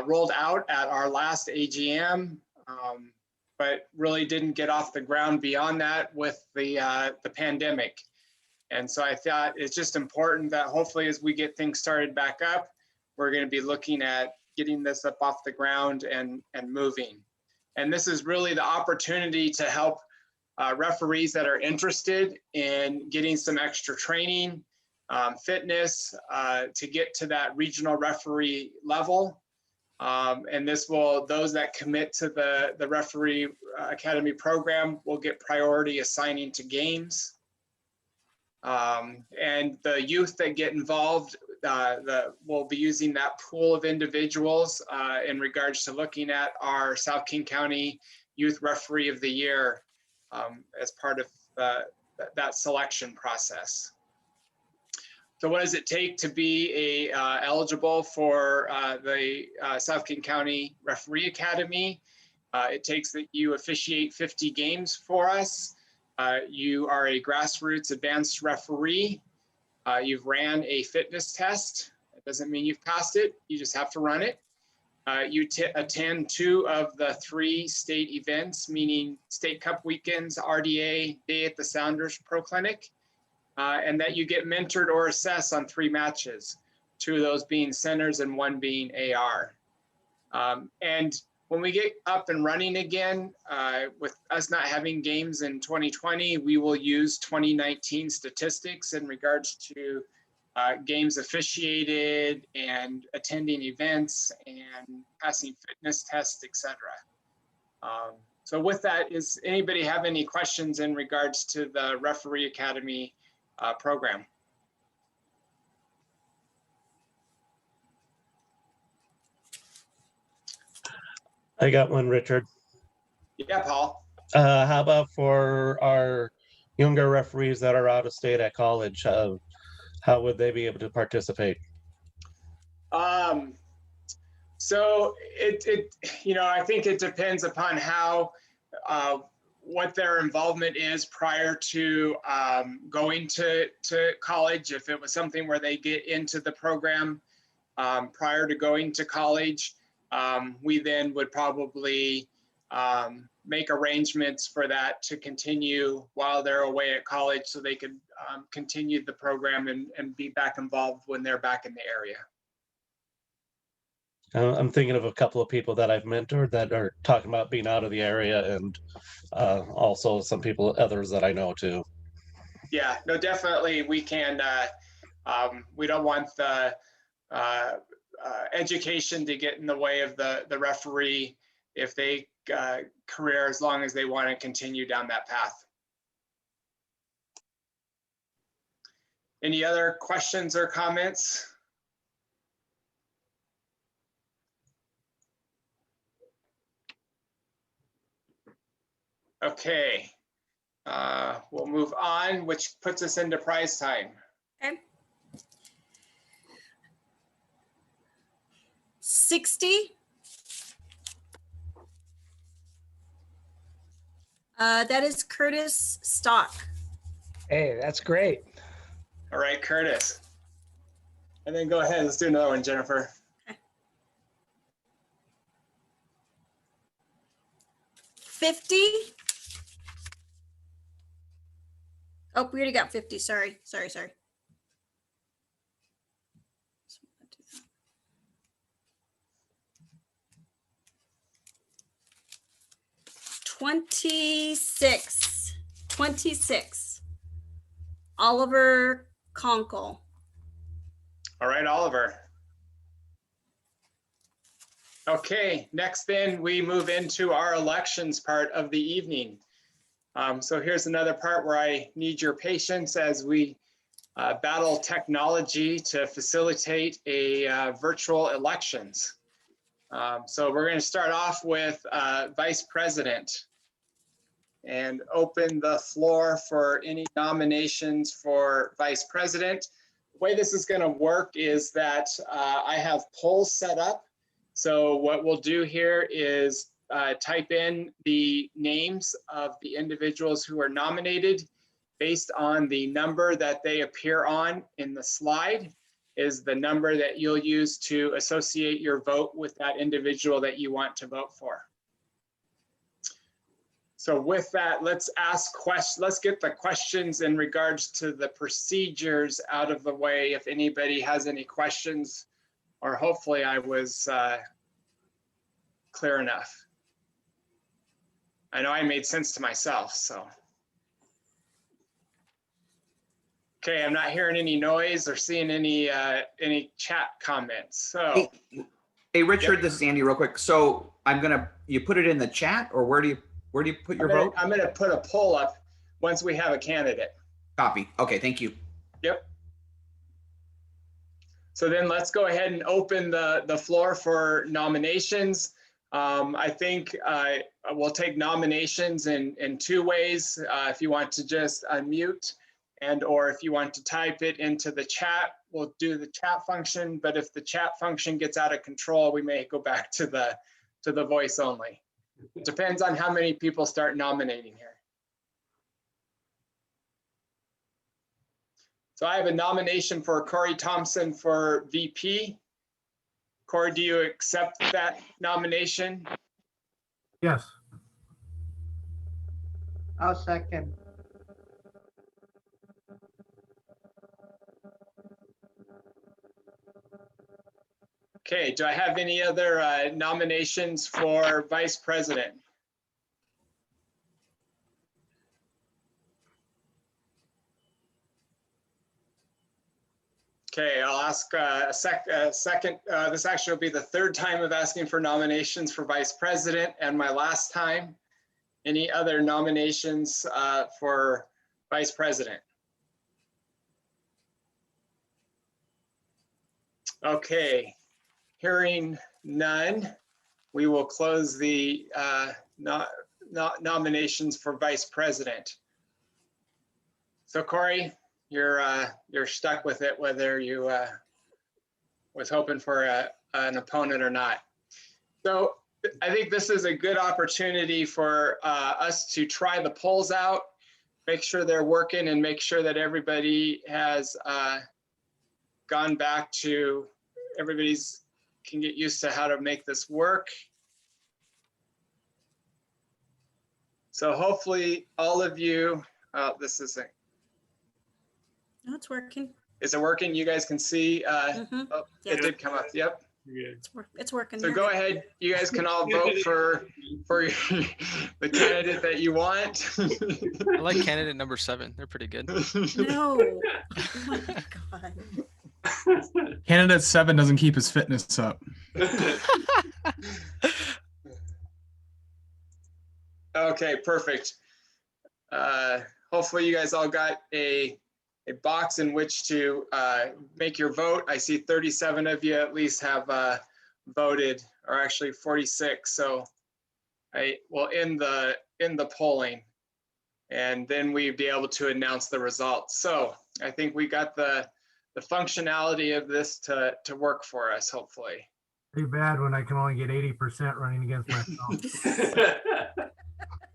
rolled out at our last AGM, but really didn't get off the ground beyond that with the pandemic. And so I thought it's just important that hopefully as we get things started back up, we're going to be looking at getting this up off the ground and moving. And this is really the opportunity to help referees that are interested in getting some extra training, fitness, to get to that regional referee level. And this will, those that commit to the Referee Academy program will get priority assigning to games. And the youth that get involved, we'll be using that pool of individuals in regards to looking at our South King County Youth Referee of the Year as part of that selection process. So what does it take to be eligible for the South King County Referee Academy? It takes that you officiate 50 games for us. You are a grassroots advanced referee. You've ran a fitness test. It doesn't mean you've passed it. You just have to run it. You attend 2 of the 3 state events, meaning State Cup weekends, RDA, Day at the Sounders Pro Clinic, and that you get mentored or assessed on 3 matches, 2 of those being centers and 1 being AR. And when we get up and running again, with us not having games in 2020, we will use 2019 statistics in regards to games officiated and attending events and passing fitness tests, etc. So with that, is anybody have any questions in regards to the Referee Academy program? I got one, Richard. Yeah, Paul. How about for our younger referees that are out of state at college? How would they be able to participate? So I think it depends upon how, what their involvement is prior to going to college. If it was something where they get into the program prior to going to college, we then would probably make arrangements for that to continue while they're away at college so they could continue the program and be back involved when they're back in the area. I'm thinking of a couple of people that I've mentored that are talking about being out of the area, and also some people, others that I know too. Yeah, no, definitely we can. We don't want the education to get in the way of the referee if they career, as long as they want to continue down that path. Any other questions or comments? Okay, we'll move on, which puts us into prize time. Okay. 60. That is Curtis Stock. Hey, that's great. All right, Curtis. And then go ahead, let's do another one, Jennifer. Okay. 50. Oh, we already got 50. Sorry. 26. Oliver Conkle. All right, Oliver. Okay, next then we move into our elections part of the evening. So here's another part where I need your patience as we battle technology to facilitate a virtual elections. So we're going to start off with Vice President and open the floor for any nominations for Vice President. The way this is going to work is that I have polls set up. So what we'll do here is type in the names of the individuals who are nominated based on the number that they appear on in the slide is the number that you'll use to associate your vote with that individual that you want to vote for. So with that, let's get the questions in regards to the procedures out of the way. If anybody has any questions, or hopefully I was clear enough. I know I made sense to myself, so. Okay, I'm not hearing any noise or seeing any chat comments, so. Hey Richard, Yep. this is Andy real quick. So you put it in the chat, or where do you put your vote? I'm gonna put a poll up once we have a candidate. Copy. Okay, thank you. Yep. So then let's go ahead and open the floor for nominations. I think we'll take nominations in two ways. If you want to just unmute or if you want to type it into the chat, we'll do the chat function. But if the chat function gets out of control, we may go back to the voice only. It depends on how many people start nominating here. So I have a nomination for Corey Thompson for VP. Corey, do you accept that nomination? Yes. I'll second. Okay, do I have any other nominations for Vice President? Okay, I'll ask a second. This actually will be the third time of asking for nominations for Vice President and my last time. Any other nominations for Vice President? Okay, hearing none, we will close the nominations for Vice President. So Corey, you're stuck with it, whether you was hoping for an opponent or not. So I think this is a good opportunity for us to try the polls out, make sure they're working, and make sure that everybody has gone back to, everybody's can get used to how to make this work. So hopefully all of you, this isn't, No, it's working. is it working? You guys can see, Mhm. oh, Yeah. it did come up, yep. It's working. So You're go good. ahead, you guys can all vote for the candidate that you want. I like candidate number 7. They're pretty good. No. Oh my God. Candidate 7 doesn't keep his fitness up. Okay, perfect. Hopefully you guys all got a box in which to make your vote. I see 37 of you at least have voted, or actually 46. So I will end the polling, and then we'd be able to announce the results. So I think we got the functionality of this to work for us, hopefully. Pretty bad when I can only get 80% running against myself.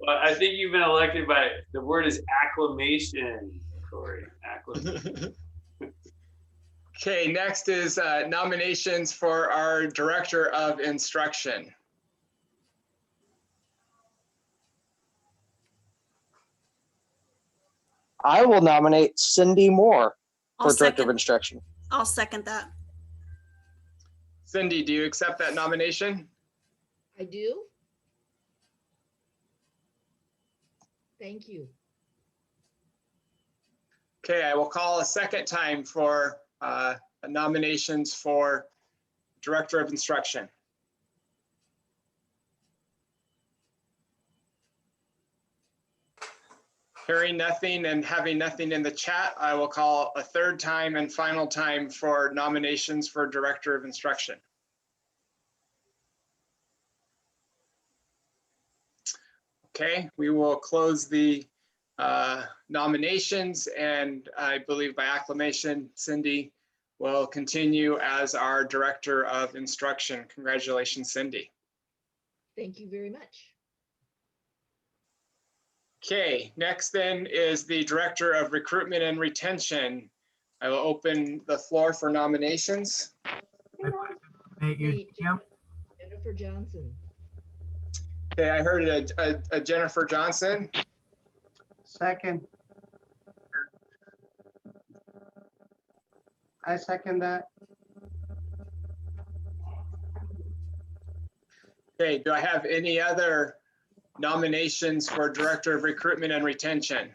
Well, I think you've been elected by, the word is acclamation, Corey. Acclamation. Okay, next is nominations for our Director of Instruction. I will nominate Cindy Moore I'll for Director of second. Instruction. I'll second that. Cindy, do you accept that nomination? I do. Thank you. Okay, I will call a second time for nominations for Director of Instruction. Hearing nothing and having nothing in the chat, I will call a third time and final time for nominations for Director of Instruction. Okay, we will close the nominations, and I believe by acclamation, Cindy will continue as our Director of Instruction. Congratulations, Cindy. Thank you very much. Okay, next then is the Director of Recruitment and Retention. I will open the floor for nominations. Jennifer Johnson. Okay, I heard a Jennifer Johnson. Second. I second that. Okay, do I have any other nominations for Director of Recruitment and Retention?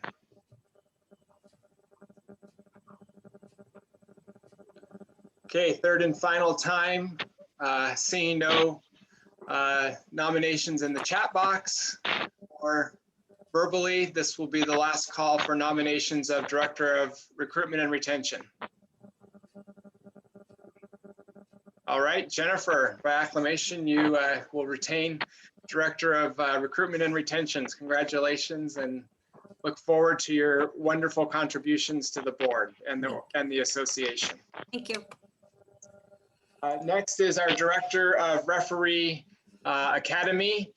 Okay, third and final time. Seeing no nominations in the chat box or verbally, this will be the last call for nominations of Director of Recruitment and Retention. All right, Jennifer, by acclamation, you will retain Director of Recruitment and Retentions. Congratulations, and look forward to your wonderful contributions to the board and the association. Thank you. Next is our Director of Referee Academy.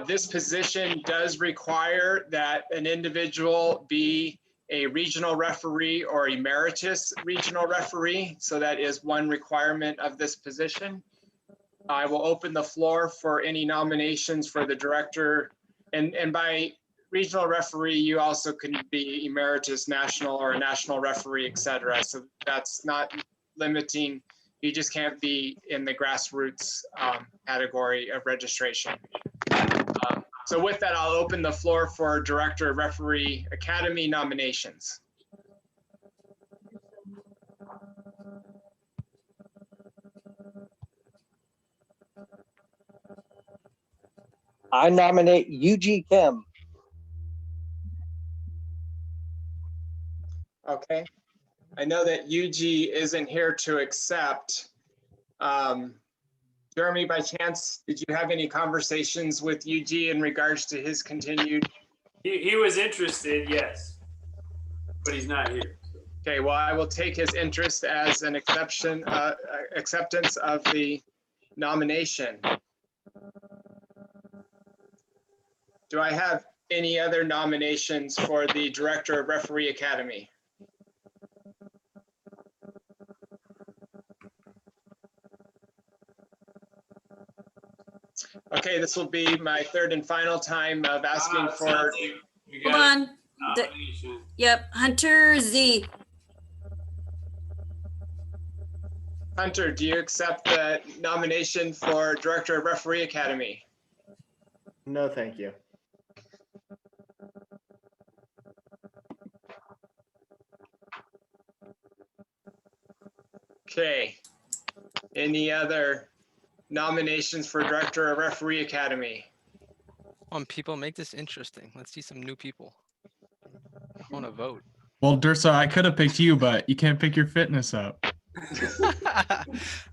This position does require that an individual be a regional referee or emeritus regional referee. So that is one requirement of this position. I will open the floor for any nominations for the director. And by regional referee, you also can be emeritus national or a national referee, et cetera. So that's not limiting. You just can't be in the grassroots category of registration. So with that, I'll open the floor for Director of Referee Academy nominations. I nominate UG Kim. Okay. I know that UG isn't here to accept. Jeremy, by chance, did you have any conversations with UG in regards to his continued? He was interested, yes, but he's not here. Okay, well, I will take his interest as an exception, acceptance of the nomination. Do I have any other nominations for the Director of Referee Academy? Okay, this will be my third and final time of asking for. Hold on. Yep, Hunter Z. Hunter, do you accept the nomination for Director of Referee Academy? No, thank you. Okay. Any other nominations for Director of Referee Academy? Come on, people, make this interesting. Let's see some new people. I want to vote. Well, Dursa, I could have picked you, but you can't pick your fitness up.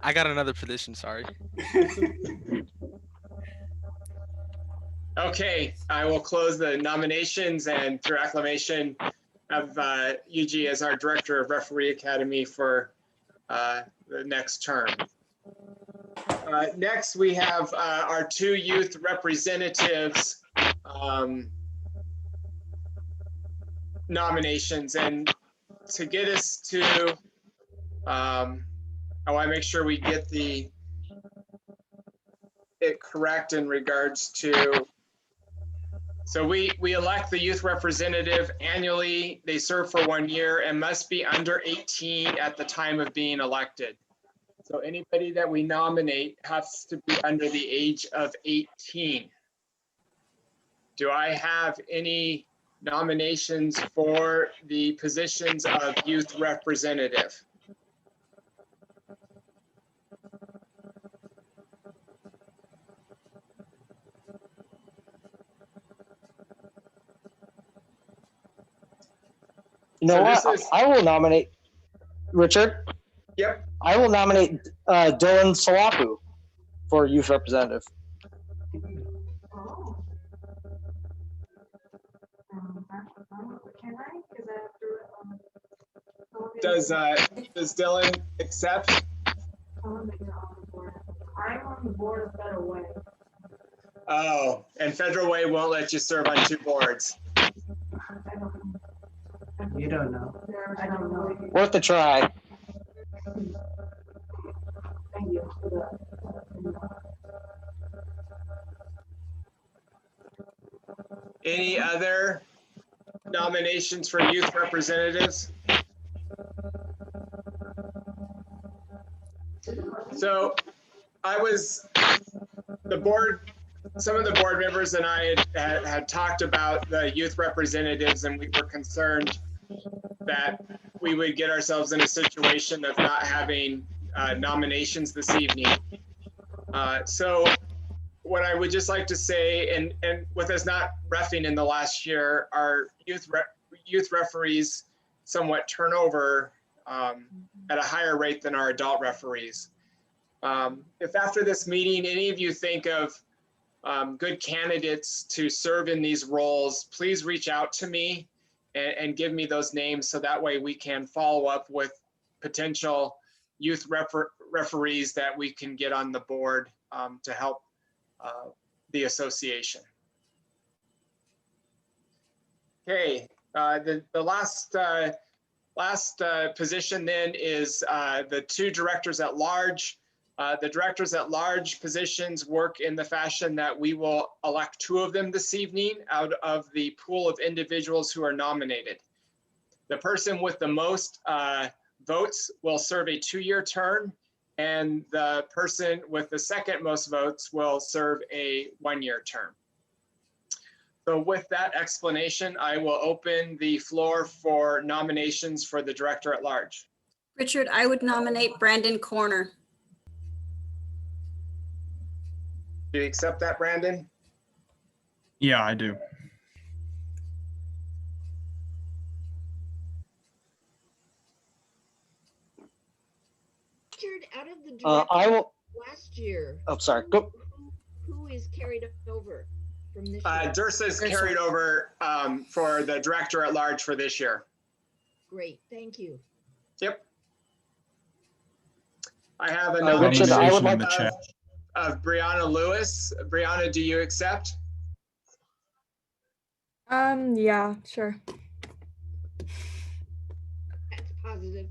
I got another position, sorry. Okay, I will close the nominations and through acclamation have Yuji as our Director of Referee Academy for the next term. Next, we have our two youth representatives nominations. And to get us to, I want to make sure we get it correct in regards to, so we elect the youth representative annually. They serve for 1 year and must be under 18 at the time of being elected. So anybody that we nominate has to be under the age of 18. Do I have any nominations for the positions of youth representative? You know So what? I will nominate Richard. Yep. I will nominate Dylan Salapu for youth representative. Does Dylan accept? I'm on the board of Federal Way. Oh, and Federal Way won't let you serve on 2 boards. You don't know. I don't know. Worth a try. Thank you. Any other nominations for youth representatives? So some of the board members and I had talked about the youth representatives, and we were concerned that we would get ourselves in a situation of not having nominations this evening. So what I would just like to say, and with us not reffing in the last year, our youth referees somewhat turn over at a higher rate than our adult referees. If after this meeting, any of you think of good candidates to serve in these roles, please reach out to me and give me those names so that way we can follow up with potential youth referees that we can get on the board to help the association. Okay, the last position then is the 2 directors at large. The directors at large positions work in the fashion that we will elect 2 of them this evening out of the pool of individuals who are nominated. The person with the most votes will serve a 2-year term, and the person with the second most votes will serve a 1-year term. So with that explanation, I will open the floor for nominations for the director at large. Richard, I would nominate Brandon Corner. Do you accept that, Brandon? Yeah, I do. Richard, out of the I will. last year, Oh, sorry. Go. who is carried over from this year? Dursa is carried over for the director at large for this year. Great, thank you. Yep. I have a Richard, I would like of Brianna Lewis. Brianna, do you accept? Yeah, sure. That's positive.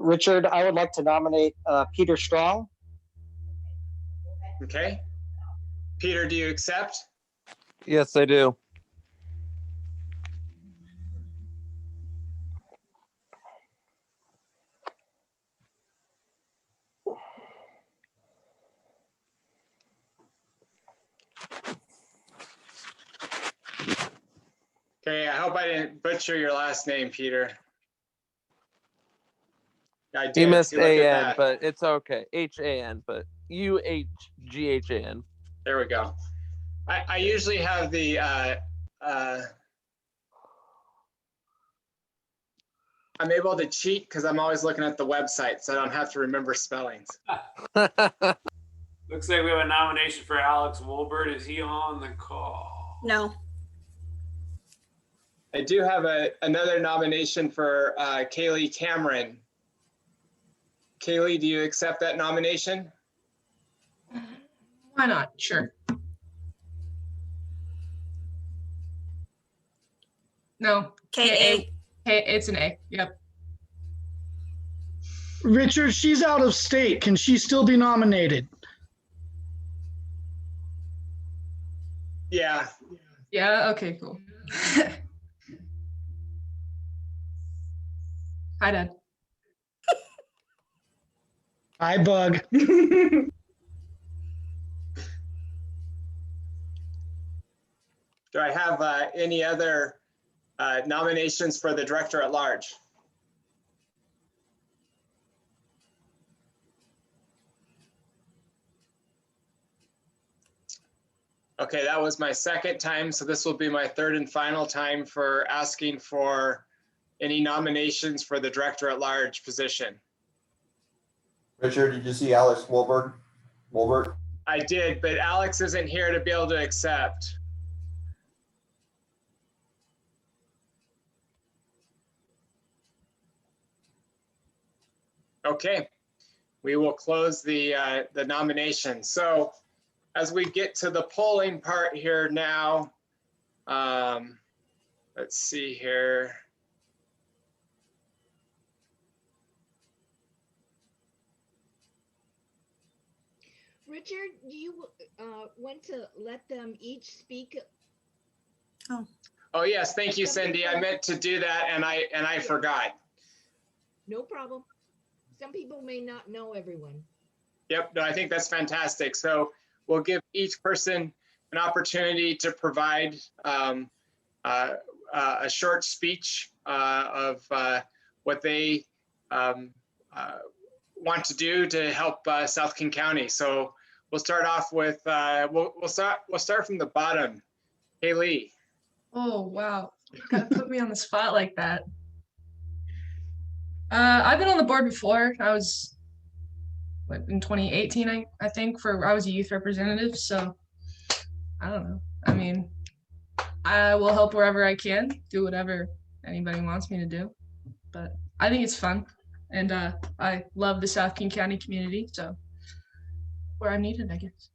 Richard, I would like to nominate Peter Strong. Okay. Peter, do you accept? Yes, I do. Okay, I hope I didn't butcher your last name, Peter. I did. You missed See, look at A-N, that. but it's okay. H-A-N, but U-H-G-H-A-N. There we go. I usually have the I'm able to cheat because I'm always looking at the website, so I don't have to remember spellings. Looks like we have a nomination for Alex Wolbert. Is he on the call? No. I do have another nomination for Kaylee Cameron. Kaylee, do you accept that nomination? Why not? Sure. No. K-A. It's an A. Yep. Richard, she's out of state. Can she still be nominated? Yeah. Yeah. Okay. Cool. Hi, Dad. Hi, Bug. Do I have any other nominations for the director at large? Okay, that was my second time, so this will be my third and final time for asking for any nominations for the director at large position. Richard, did you see Alex Wolbert? I did, but Alex isn't here to be able to accept. Okay, we will close the nomination. So as we get to the polling part here now, let's see here. Richard, do you want to let them each speak? Oh yes, thank you, Cindy. I meant to do that and I forgot. No problem. Some people may not know everyone. Yep, no, I think that's fantastic. So we'll give each person an opportunity to provide a short speech of what they want to do to help South King County. So we'll start off with we'll start from the bottom. Hey Lee. Oh wow! Gotta put me on the spot like that. I've been on the board before. I was in 2018, I think, I was a youth representative. So I don't know. I mean, I will help wherever I can, do whatever anybody wants me to do. But I think it's fun, and I love the South King County community. So where I'm needed, I guess.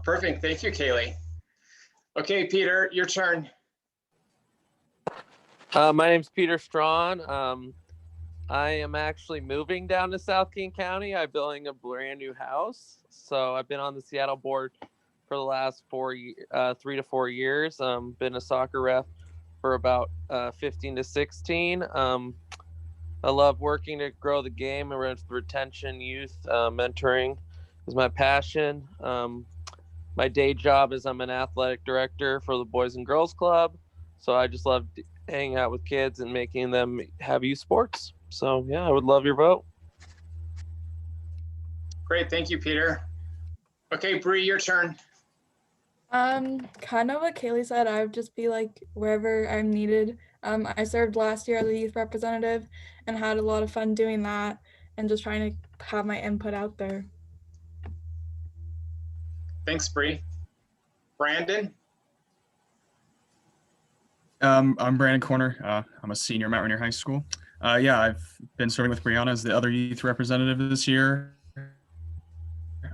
Perfect. Thank you, Kaylee. Okay, Peter, your turn. My name's Peter Strawn. I am actually moving down to South King County. I'm building a brand new house. So I've been on the Seattle board for the last 3 to 4 years. Been a soccer ref for about 15 to 16. I love working to grow the game and retention, youth, mentoring is my passion. My day job is I'm an athletic director for the Boys and Girls Club. So I just love hanging out with kids and making them have youth sports. So yeah, I would love your vote. Great, thank you, Peter. Okay, Bree, your turn. Kind of what Kaylee said, I would just be like wherever I'm needed. I served last year as a youth representative and had a lot of fun doing that and just trying to have my input out there. Thanks, Bree. Brandon? I'm Brandon Corner. I'm a senior at Mount Rainier High School. Yeah, I've been serving with Brianna as the other youth representative this year.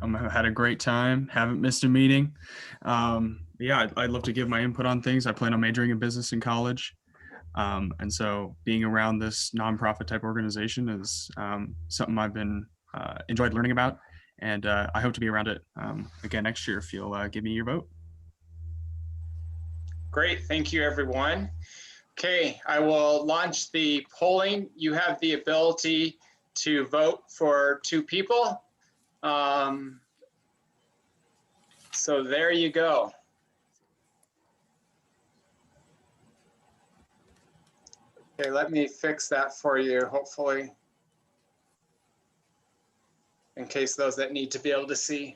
I've had a great time, haven't missed a meeting. Yeah, I'd love to give my input on things. I plan on majoring in business in college. And so being around this nonprofit type organization is something I've been enjoyed learning about. And I hope to be around it again next year if you'll give me your vote. Great, thank you everyone. Okay, I will launch the polling. You have the ability to vote for 2 people. So there you go. Okay, let me fix that for you, hopefully, in case those that need to be able to see.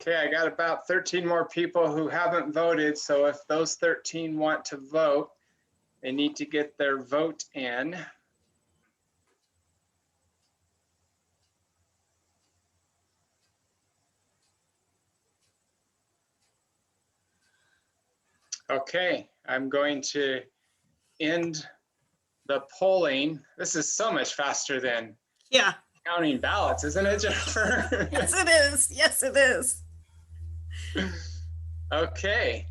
Okay, I got about 13 more people who haven't voted. So if those 13 want to vote, they need to get their vote in. Okay, I'm going to end the polling. This is so much faster than counting ballots, isn't it, Jennifer? Yes, it is. Yes, it is. Okay.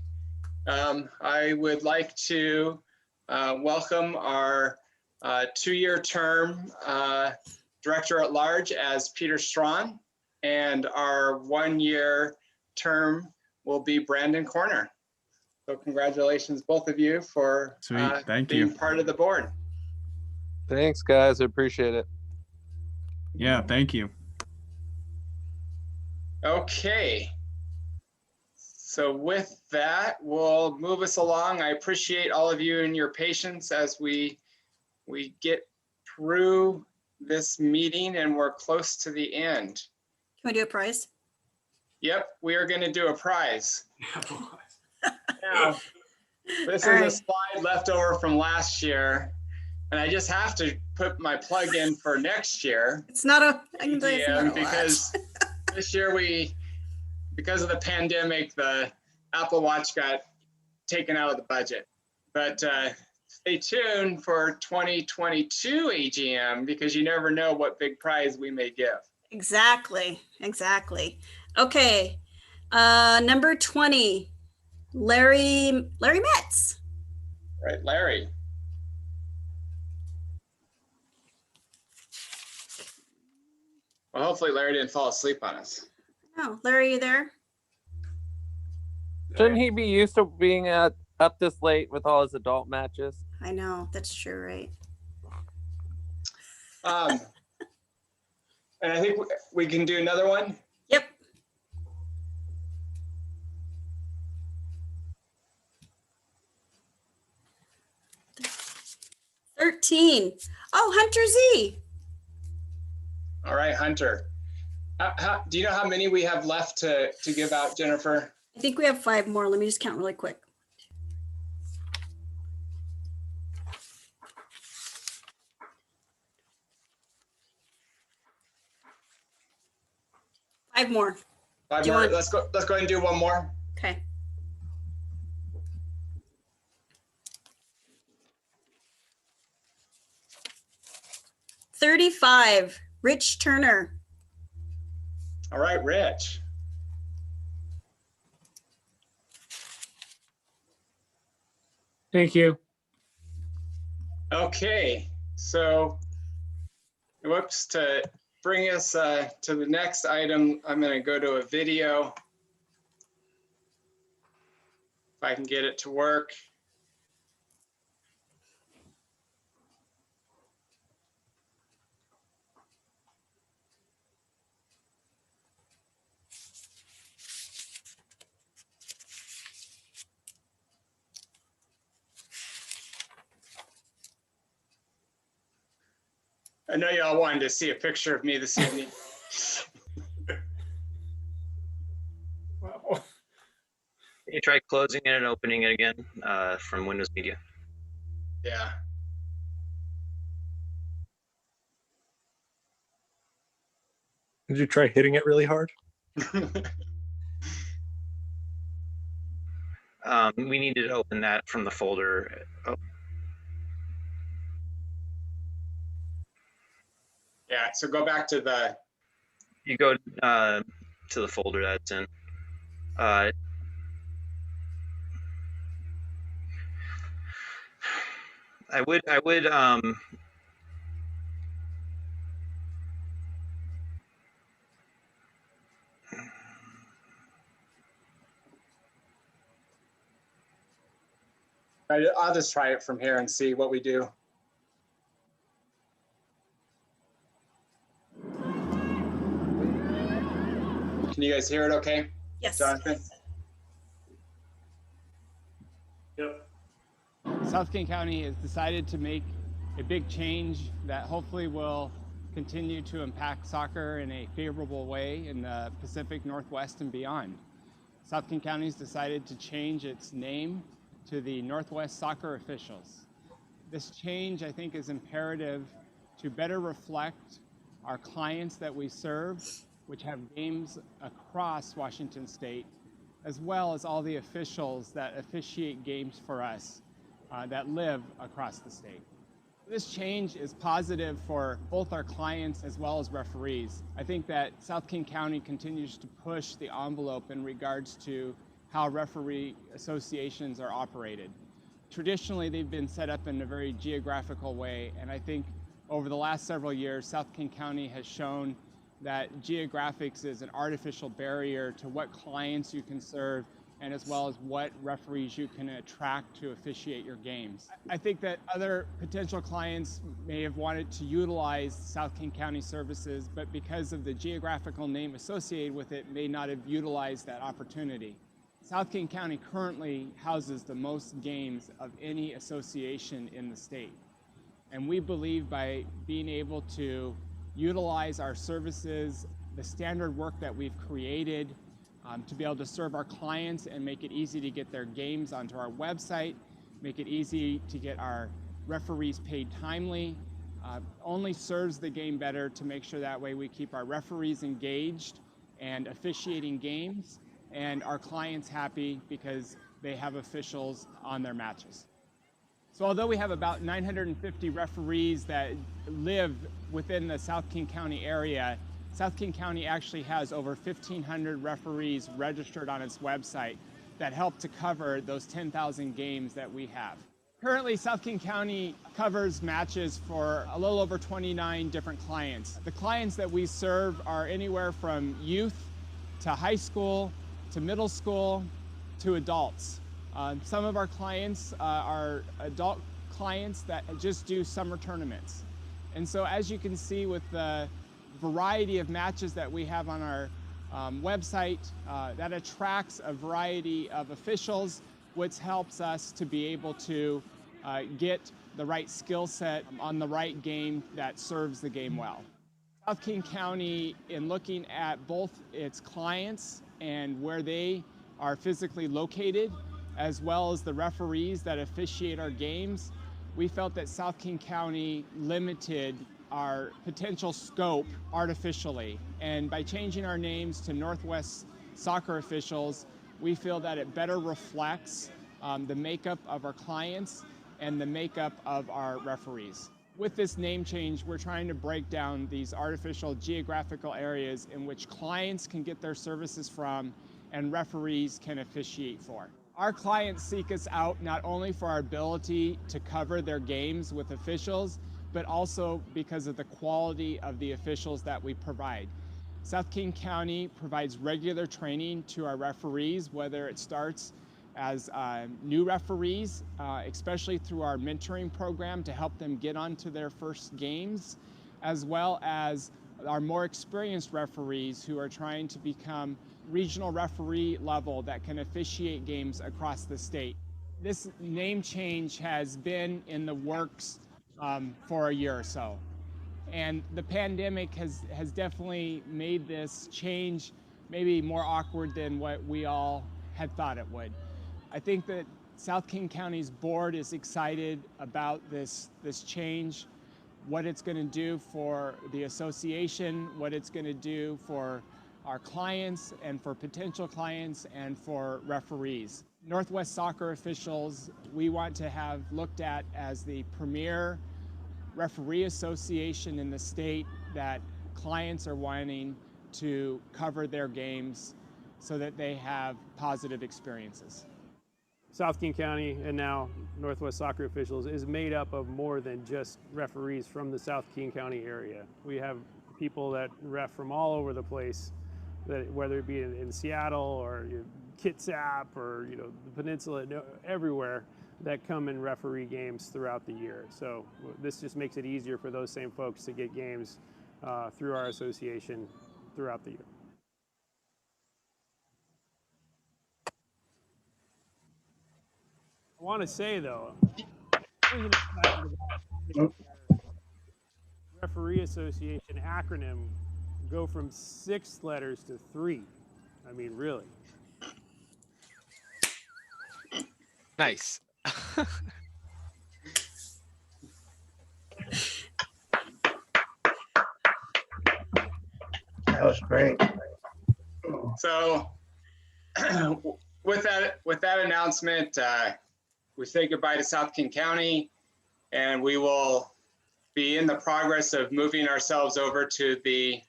I would like to welcome our 2-year term director at large as Peter Strawn, and our 1-year term will be Brandon Corner. So congratulations, both of you, for being part of the board. Thanks, guys. I appreciate it. Yeah, thank you. Okay. So with that, we'll move us along. I appreciate all of you and your patience as we get through this meeting, and we're close to the end. Can we do a prize? Yep, we are going to do a prize. Now, this is All a right. slide left over from last year, and I just have to put my plug in for next year. It's not a, I can tell you it's not a lot. Because this year because of the pandemic, the Apple Watch got taken out of the budget. But stay tuned for 2022 AGM, because you never know what big prize we may give. Exactly. Exactly. Okay. Number 20, Larry Metz. Right, Larry. Well, hopefully Larry didn't fall asleep on us. Oh, Larry, you there? Shouldn't he be used to being up this late with all his adult matches? I know, that's true, right? And I think we can do another one. Yep. $13. Oh, Hunter Z. All right, Hunter. Do you know how many we have left to give out, Jennifer? I think we have 5 more. Let me just count really quick. Five more. 5 more. Let's go ahead and do one more. Okay. $35. Rich Turner. All right, Rich. Thank you. Okay, so whoops, to bring us to the next item, I'm going to go to a video. If I can get it to work. I know y'all wanted to see a picture of me this evening. Wow. Can you try closing it and opening it again from Windows Media? Yeah. Did you try hitting it really hard? We needed to open that from the folder. Oh, Yeah, so go back to the, you go to the folder that's in. I would I'll just try it from here and see what we do. Can you guys hear it okay? Yes. Jonathan? Yep. South King County has decided to make a big change that hopefully will continue to impact soccer in a favorable way in the Pacific Northwest and beyond. South King County has decided to change its name to the Northwest Soccer Officials. This change, I think, is imperative to better reflect our clients that we serve, which have games across Washington State, as well as all the officials that officiate games for us that live across the state. This change is positive for both our clients as well as referees. I think that South King County continues to push the envelope in regards to how referee associations are operated. Traditionally, they've been set up in a very geographical way, and I think over the last several years, South King County has shown that geographics is an artificial barrier to what clients you can serve and as well as what referees you can attract to officiate your games. I think that other potential clients may have wanted to utilize South King County services, but because of the geographical name associated with it, may not have utilized that opportunity. South King County currently houses the most games of any association in the state. And we believe by being able to utilize our services, the standard work that we've created to be able to serve our clients and make it easy to get their games onto our website, make it easy to get our referees paid timely, only serves the game better to make sure that way we keep our referees engaged and officiating games and our clients happy because they have officials on their matches. So although we have about 950 referees that live within the South King County area, South King County actually has over 1,500 referees registered on its website that help to cover those 10,000 games that we have. Currently, South King County covers matches for a little over 29 different clients. The clients that we serve are anywhere from youth to high school to middle school to adults. Some of our clients are adult clients that just do summer tournaments. And so as you can see with the variety of matches that we have on our website, that attracts a variety of officials, which helps us to be able to get the right skill set on the right game that serves the game well. South King County, in looking at both its clients and where they are physically located, as well as the referees that officiate our games, we felt that South King County limited our potential scope artificially. And by changing our names to Northwest Soccer Officials, we feel that it better reflects the makeup of our clients and the makeup of our referees. With this name change, we're trying to break down these artificial geographical areas in which clients can get their services from and referees can officiate for. Our clients seek us out not only for our ability to cover their games with officials, but also because of the quality of the officials that we provide. South King County provides regular training to our referees, whether it starts as new referees, especially through our mentoring program to help them get onto their first games, as well as our more experienced referees who are trying to become regional referee level that can officiate games across the state. This name change has been in the works for a year or so. And the pandemic has definitely made this change maybe more awkward than what we all had thought it would. I think that South King County's board is excited about this change. what it's going to do for the association, what it's going to do for our clients and for potential clients and for referees. Northwest Soccer Officials, we want to have looked at as the premier referee association in the state that clients are wanting to cover their games so that they have positive experiences. South King County and now Northwest Soccer Officials is made up of more than just referees from the South King County area. We have people that ref from all over the place, that whether it be in Seattle or Kitsap or the peninsula, everywhere, that come and referee games throughout the year. So this just makes it easier for those same folks to get games through our association throughout the year. I want to say though, referee association acronym go from 6 letters to 3. I mean, really. Nice. That was great. So with that announcement, we say goodbye to South King County, and we will be in the progress of moving ourselves over to the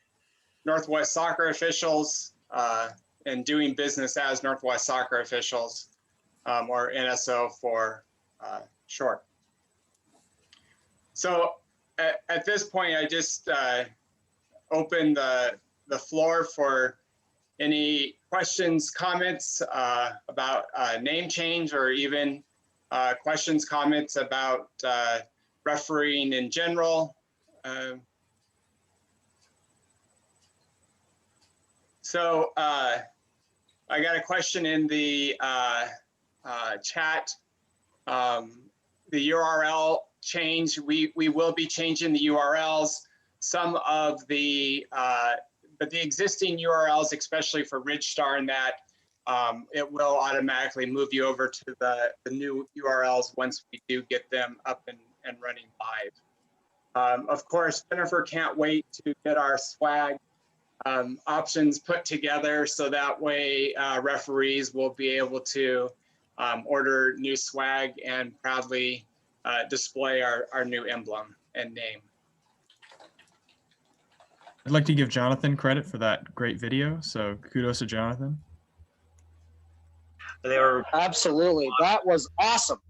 Northwest Soccer Officials and doing business as Northwest Soccer Officials, or NSO for short. So at this point, I just open the floor for any questions, comments about name change, or even questions, comments about refereeing in general. So I got a question in the chat. The URL change, we will be changing the URLs. Some of the, but the existing URLs, especially for Ridgestar and that, it will automatically move you over to the new URLs once we do get them up and running live. Of course, Jennifer can't wait to get our swag options put together, so that way referees will be able to order new swag and proudly display our new emblem and name. I'd like to give Jonathan credit for that great video, so kudos to Jonathan. They were Absolutely. That was awesome.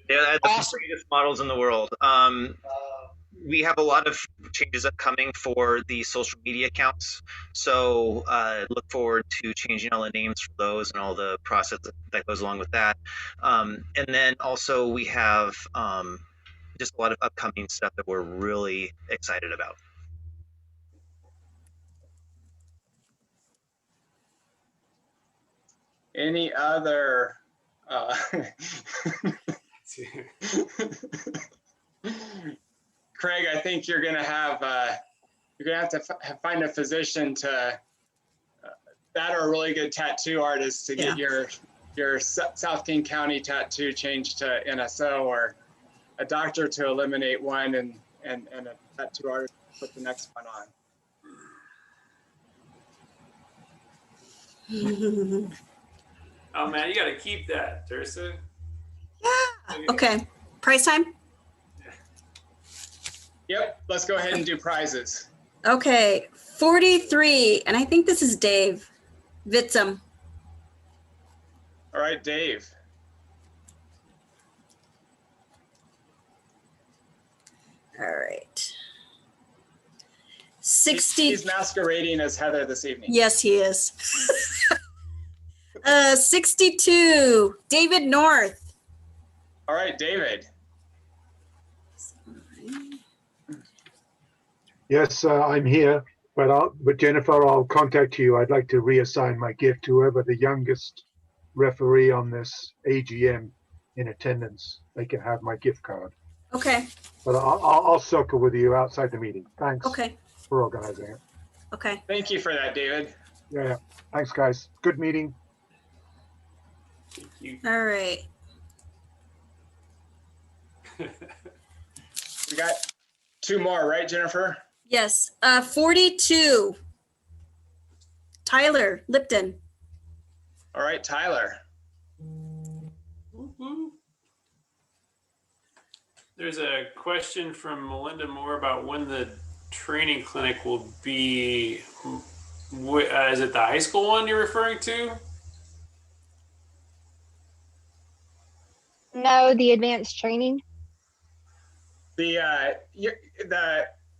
They're the greatest models in the world. We have a lot of changes upcoming for the social media accounts. So look forward to changing all the names for those and all the process that goes along with that. And then also we have just a lot of upcoming stuff that we're really excited about. Any other Craig, I think you're gonna have to find a physician to that, or a really good tattoo artist to get your South King County tattoo changed to NSO, or a doctor to eliminate one and a tattoo artist to put the next one on. Oh man, you gotta keep that, Teresa. Yeah. Okay. Prize time? Yep, let's go ahead and do prizes. Okay. 43. And I think this is Dave Vitzum. All right, Dave. All right. 60. He's masquerading as Heather this evening. Yes, he is. 62, David North. All right, David. Yes, I'm here, but Jennifer, I'll contact you. I'd like to reassign my gift to whoever the youngest referee on this AGM in attendance. They can have my gift card. Okay. But I'll circle with you outside the meeting. Thanks. Okay. For organizing it. Okay. Thank you for that, David. Yeah. Thanks, guys. Good meeting. Thank you. All right. We got two more, right, Jennifer? Yes. 42. Tyler Lipton. All right, Tyler. There's a question from Melinda Moore about when the training clinic will be. Is it the high school one you're referring to? No, the advanced training. The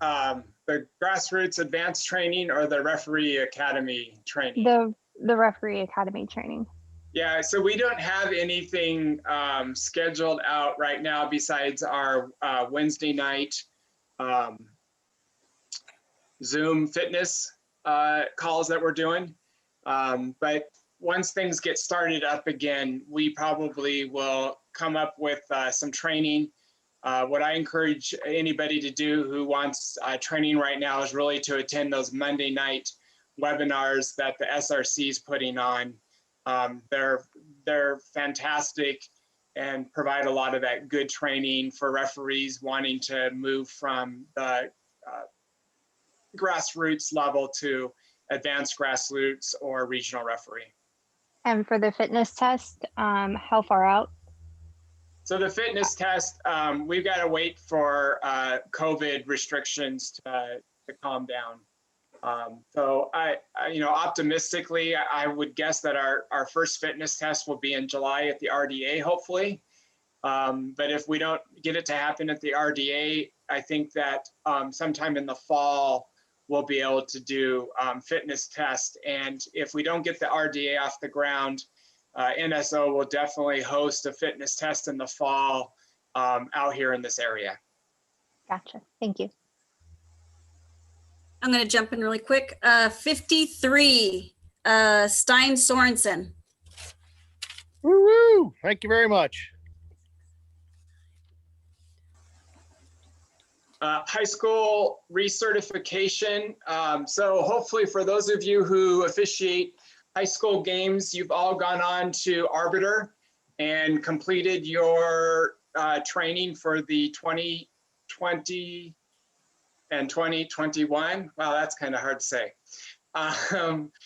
grassroots advanced training or the referee academy training? The referee academy training. Yeah, so we don't have anything scheduled out right now besides our Wednesday night Zoom fitness calls that we're doing. But once things get started up again, we probably will come up with some training. What I encourage anybody to do who wants training right now is really to attend those Monday night webinars that the SRC is putting on. They're fantastic and provide a lot of that good training for referees wanting to move from the grassroots level to advanced grassroots or regional referee. And for the fitness test, how far out? So the fitness test, we've got to wait for COVID restrictions to calm down. So I optimistically, I would guess that our first fitness test will be in July at the RDA, hopefully. But if we don't get it to happen at the RDA, I think that sometime in the fall, we'll be able to do fitness test. And if we don't get the RDA off the ground, NSO will definitely host a fitness test in the fall out here in this area. Gotcha. Thank you. I'm going to jump in really quick. 53, Stein Sorensen. Woo-woo! Thank you very much. High school recertification. So hopefully for those of you who officiate high school games, you've all gone on to Arbiter and completed your training for the 2020 and 2021. Wow, that's kind of hard to say.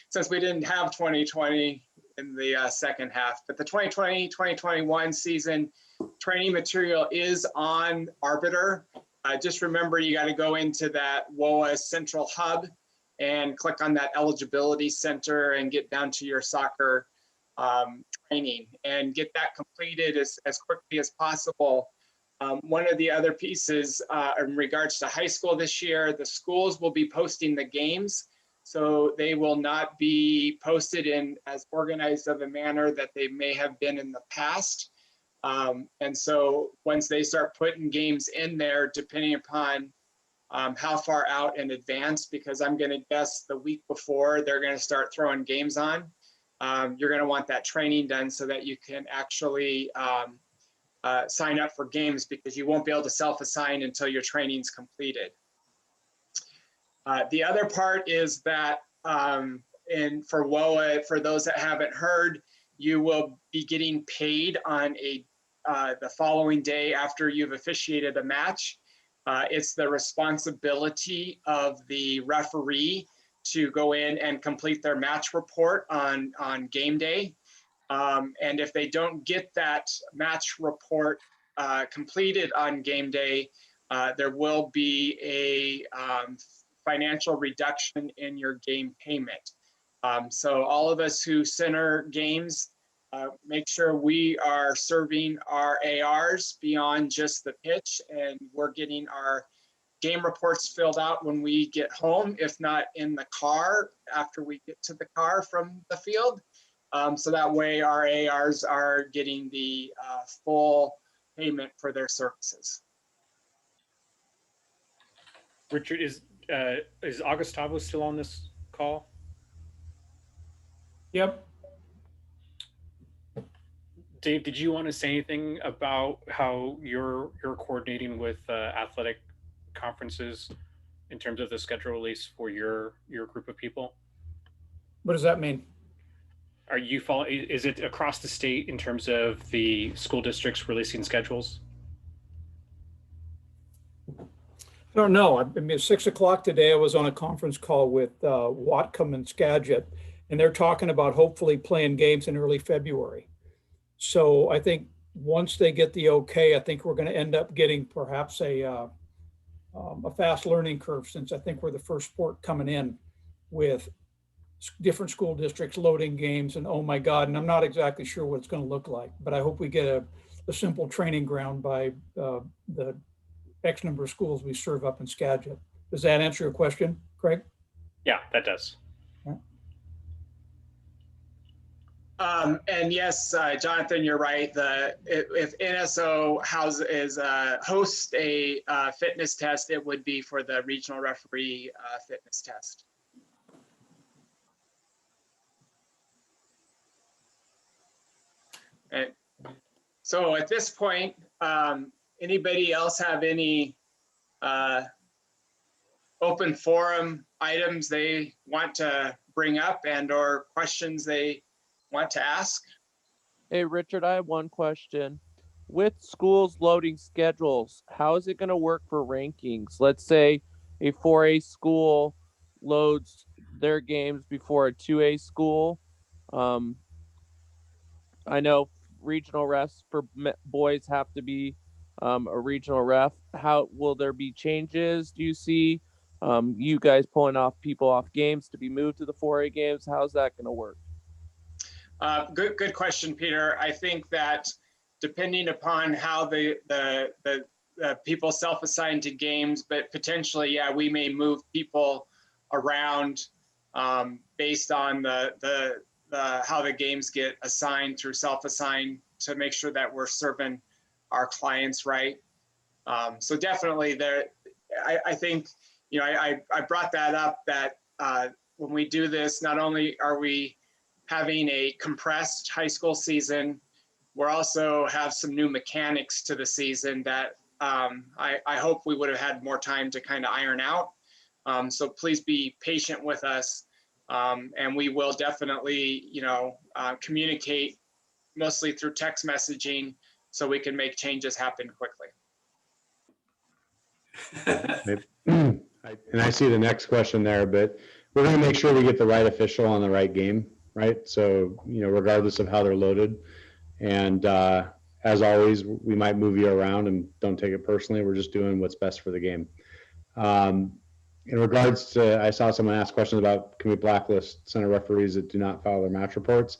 Since we didn't have 2020 in the second half, but the 2020-2021 season training material is on Arbiter. Just remember, you got to go into that WOA Central Hub and click on that eligibility center and get down to your soccer training and get that completed as quickly as possible. One of the other pieces in regards to high school this year, the schools will be posting the games. So they will not be posted in as organized of a manner that they may have been in the past. And so once they start putting games in there, depending upon how far out in advance, because I'm going to guess the week before they're going to start throwing games on, you're going to want that training done so that you can actually sign up for games, because you won't be able to self-assign until your training's completed. The other part is that for WOA, for those that haven't heard, you will be getting paid on the following day after you've officiated a match. It's the responsibility of the referee to go in and complete their match report on game day. And if they don't get that match report completed on game day, there will be a financial reduction in your game payment. So all of us who center games, make sure we are serving our ARs beyond just the pitch, and we're getting our game reports filled out when we get home, if not in the car after we get to the car from the field. So that way our ARs are getting the full payment for their services. Richard, is Augustavo still on this call? Yep. Dave, did you want to say anything about how you're coordinating with athletic conferences in terms of the schedule release for your group of people? What does that mean? Are you following? Is it across the state in terms of the school districts releasing schedules? I don't know. I mean, at 6 o'clock today, I was on a conference call with Watcom and Skagit, and they're talking about hopefully playing games in early February. So I think once they get the okay, I think we're going to end up getting perhaps a fast learning curve, since I think we're the first sport coming in with different school districts loading games, and oh my God, and I'm not exactly sure what it's going to look like, but I hope we get a simple training ground by the X number of schools we serve up in Skagit. Does that answer your question, Craig? Yeah, that does. And yes, Jonathan, you're right. If NSO hosts a fitness test, it would be for the regional referee fitness test. And so at this point, anybody else have any open forum items they want to bring up and or questions they want to ask? Hey, Richard, I have one question. With schools loading schedules, how is it going to work for rankings? Let's say a 4A school loads their games before a 2A school. I know regional refs for boys have to be a regional ref. How will there be changes? Do you see you guys pulling off people off games to be moved to the 4A games? How's that going to work? Good question, Peter. I think that depending upon how the people self-assign to games, but potentially, yeah, we may move people around based on how the games get assigned through self-assign to make sure that we're serving our clients right. So definitely there, I think, you know, I brought that up that when we do this, not only are we having a compressed high school season, we're also have some new mechanics to the season that I hope we would have had more time to kind of iron out. So please be patient with us. And we will definitely, you know, communicate mostly through text messaging so we can make changes happen quickly. And I see the next question there, but we're going to make sure we get the right official on the right game, right? So, you know, regardless of how they're loaded. And as always, we might move you around, and don't take it personally. We're just doing what's best for the game. In regards to, I saw someone ask questions about, can we blacklist center referees that do not file their match reports?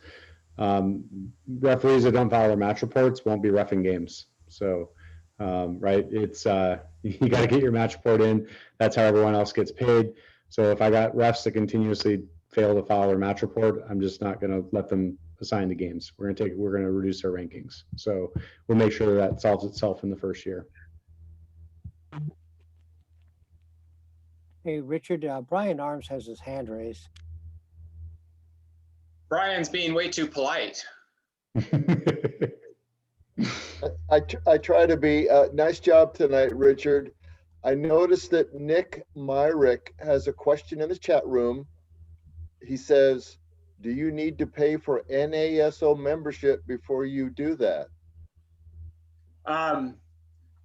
Referees that don't file their match reports won't be reffing games. So, right, it's, you got to get your match report in. That's how everyone else gets paid. So if I got refs that continuously fail to file their match report, I'm just not going to let them assign the games. We're going to reduce our rankings. So we'll make sure that solves itself in the first year. Hey, Richard, Brian Arms has his hand raised. Brian's being way too polite. I try to be. Nice job tonight, Richard. I noticed that Nick Myrick has a question in the chat room. He says, do you need to pay for NASO membership before you do that?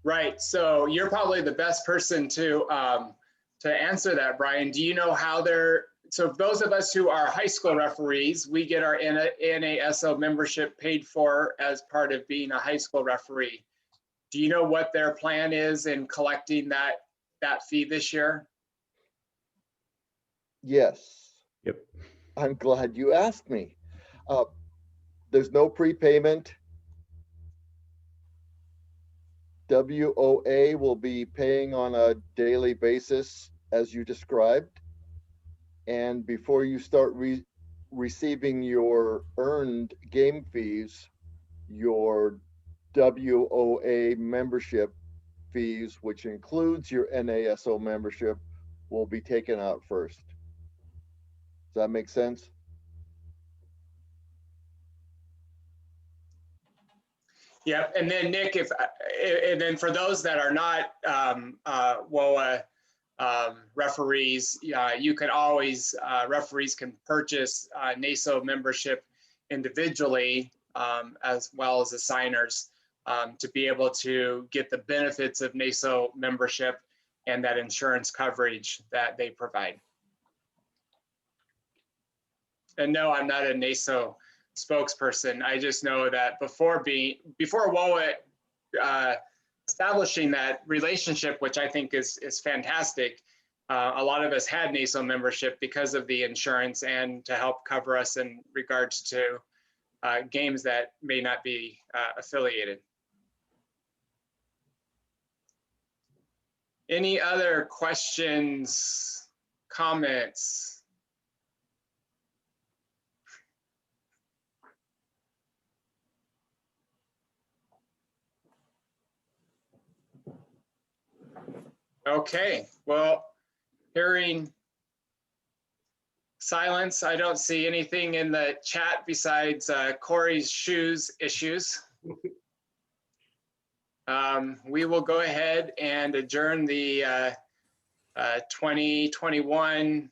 Right. So you're probably the best person to answer that, Brian. Do you know how they're, so those of us who are high school referees, we get our NASO membership paid for as part of being a high school referee. Do you know what their plan is in collecting that fee this year? Yes. Yep. I'm glad you asked me. There's no prepayment. WOA will be paying on a daily basis as you described. And before you start receiving your earned game fees, your WOA membership fees, which includes your NASO membership, will be taken out first. Does that make sense? Yeah, and then Nick, and then for those that are not WOA referees, you can always, referees can purchase NASO membership individually as well as assigners to be able to get the benefits of NASO membership and that insurance coverage that they provide. And no, I'm not a NASO spokesperson. I just know that before WOA establishing that relationship, which I think is fantastic, a lot of us had NASO membership because of the insurance and to help cover us in regards to games that may not be affiliated. Any other questions, comments? Okay, well, hearing silence, I don't see anything in the chat besides Corey's shoes issues. We will go ahead and adjourn the 2021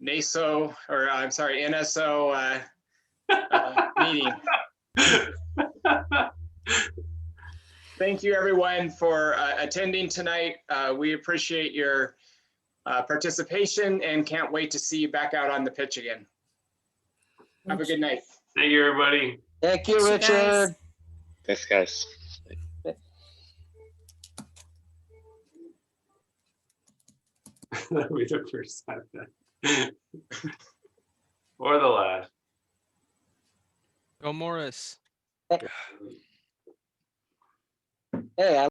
NASO, or I'm sorry, NSO meeting. Thank you everyone for attending tonight. We appreciate your participation and can't wait to see you back out on the pitch again. Have a good night. Thank you, everybody. Thank you, Thanks, you guys. Richard. Thanks, guys. That'll be the first time then. Or the last. Go Morris. Hey,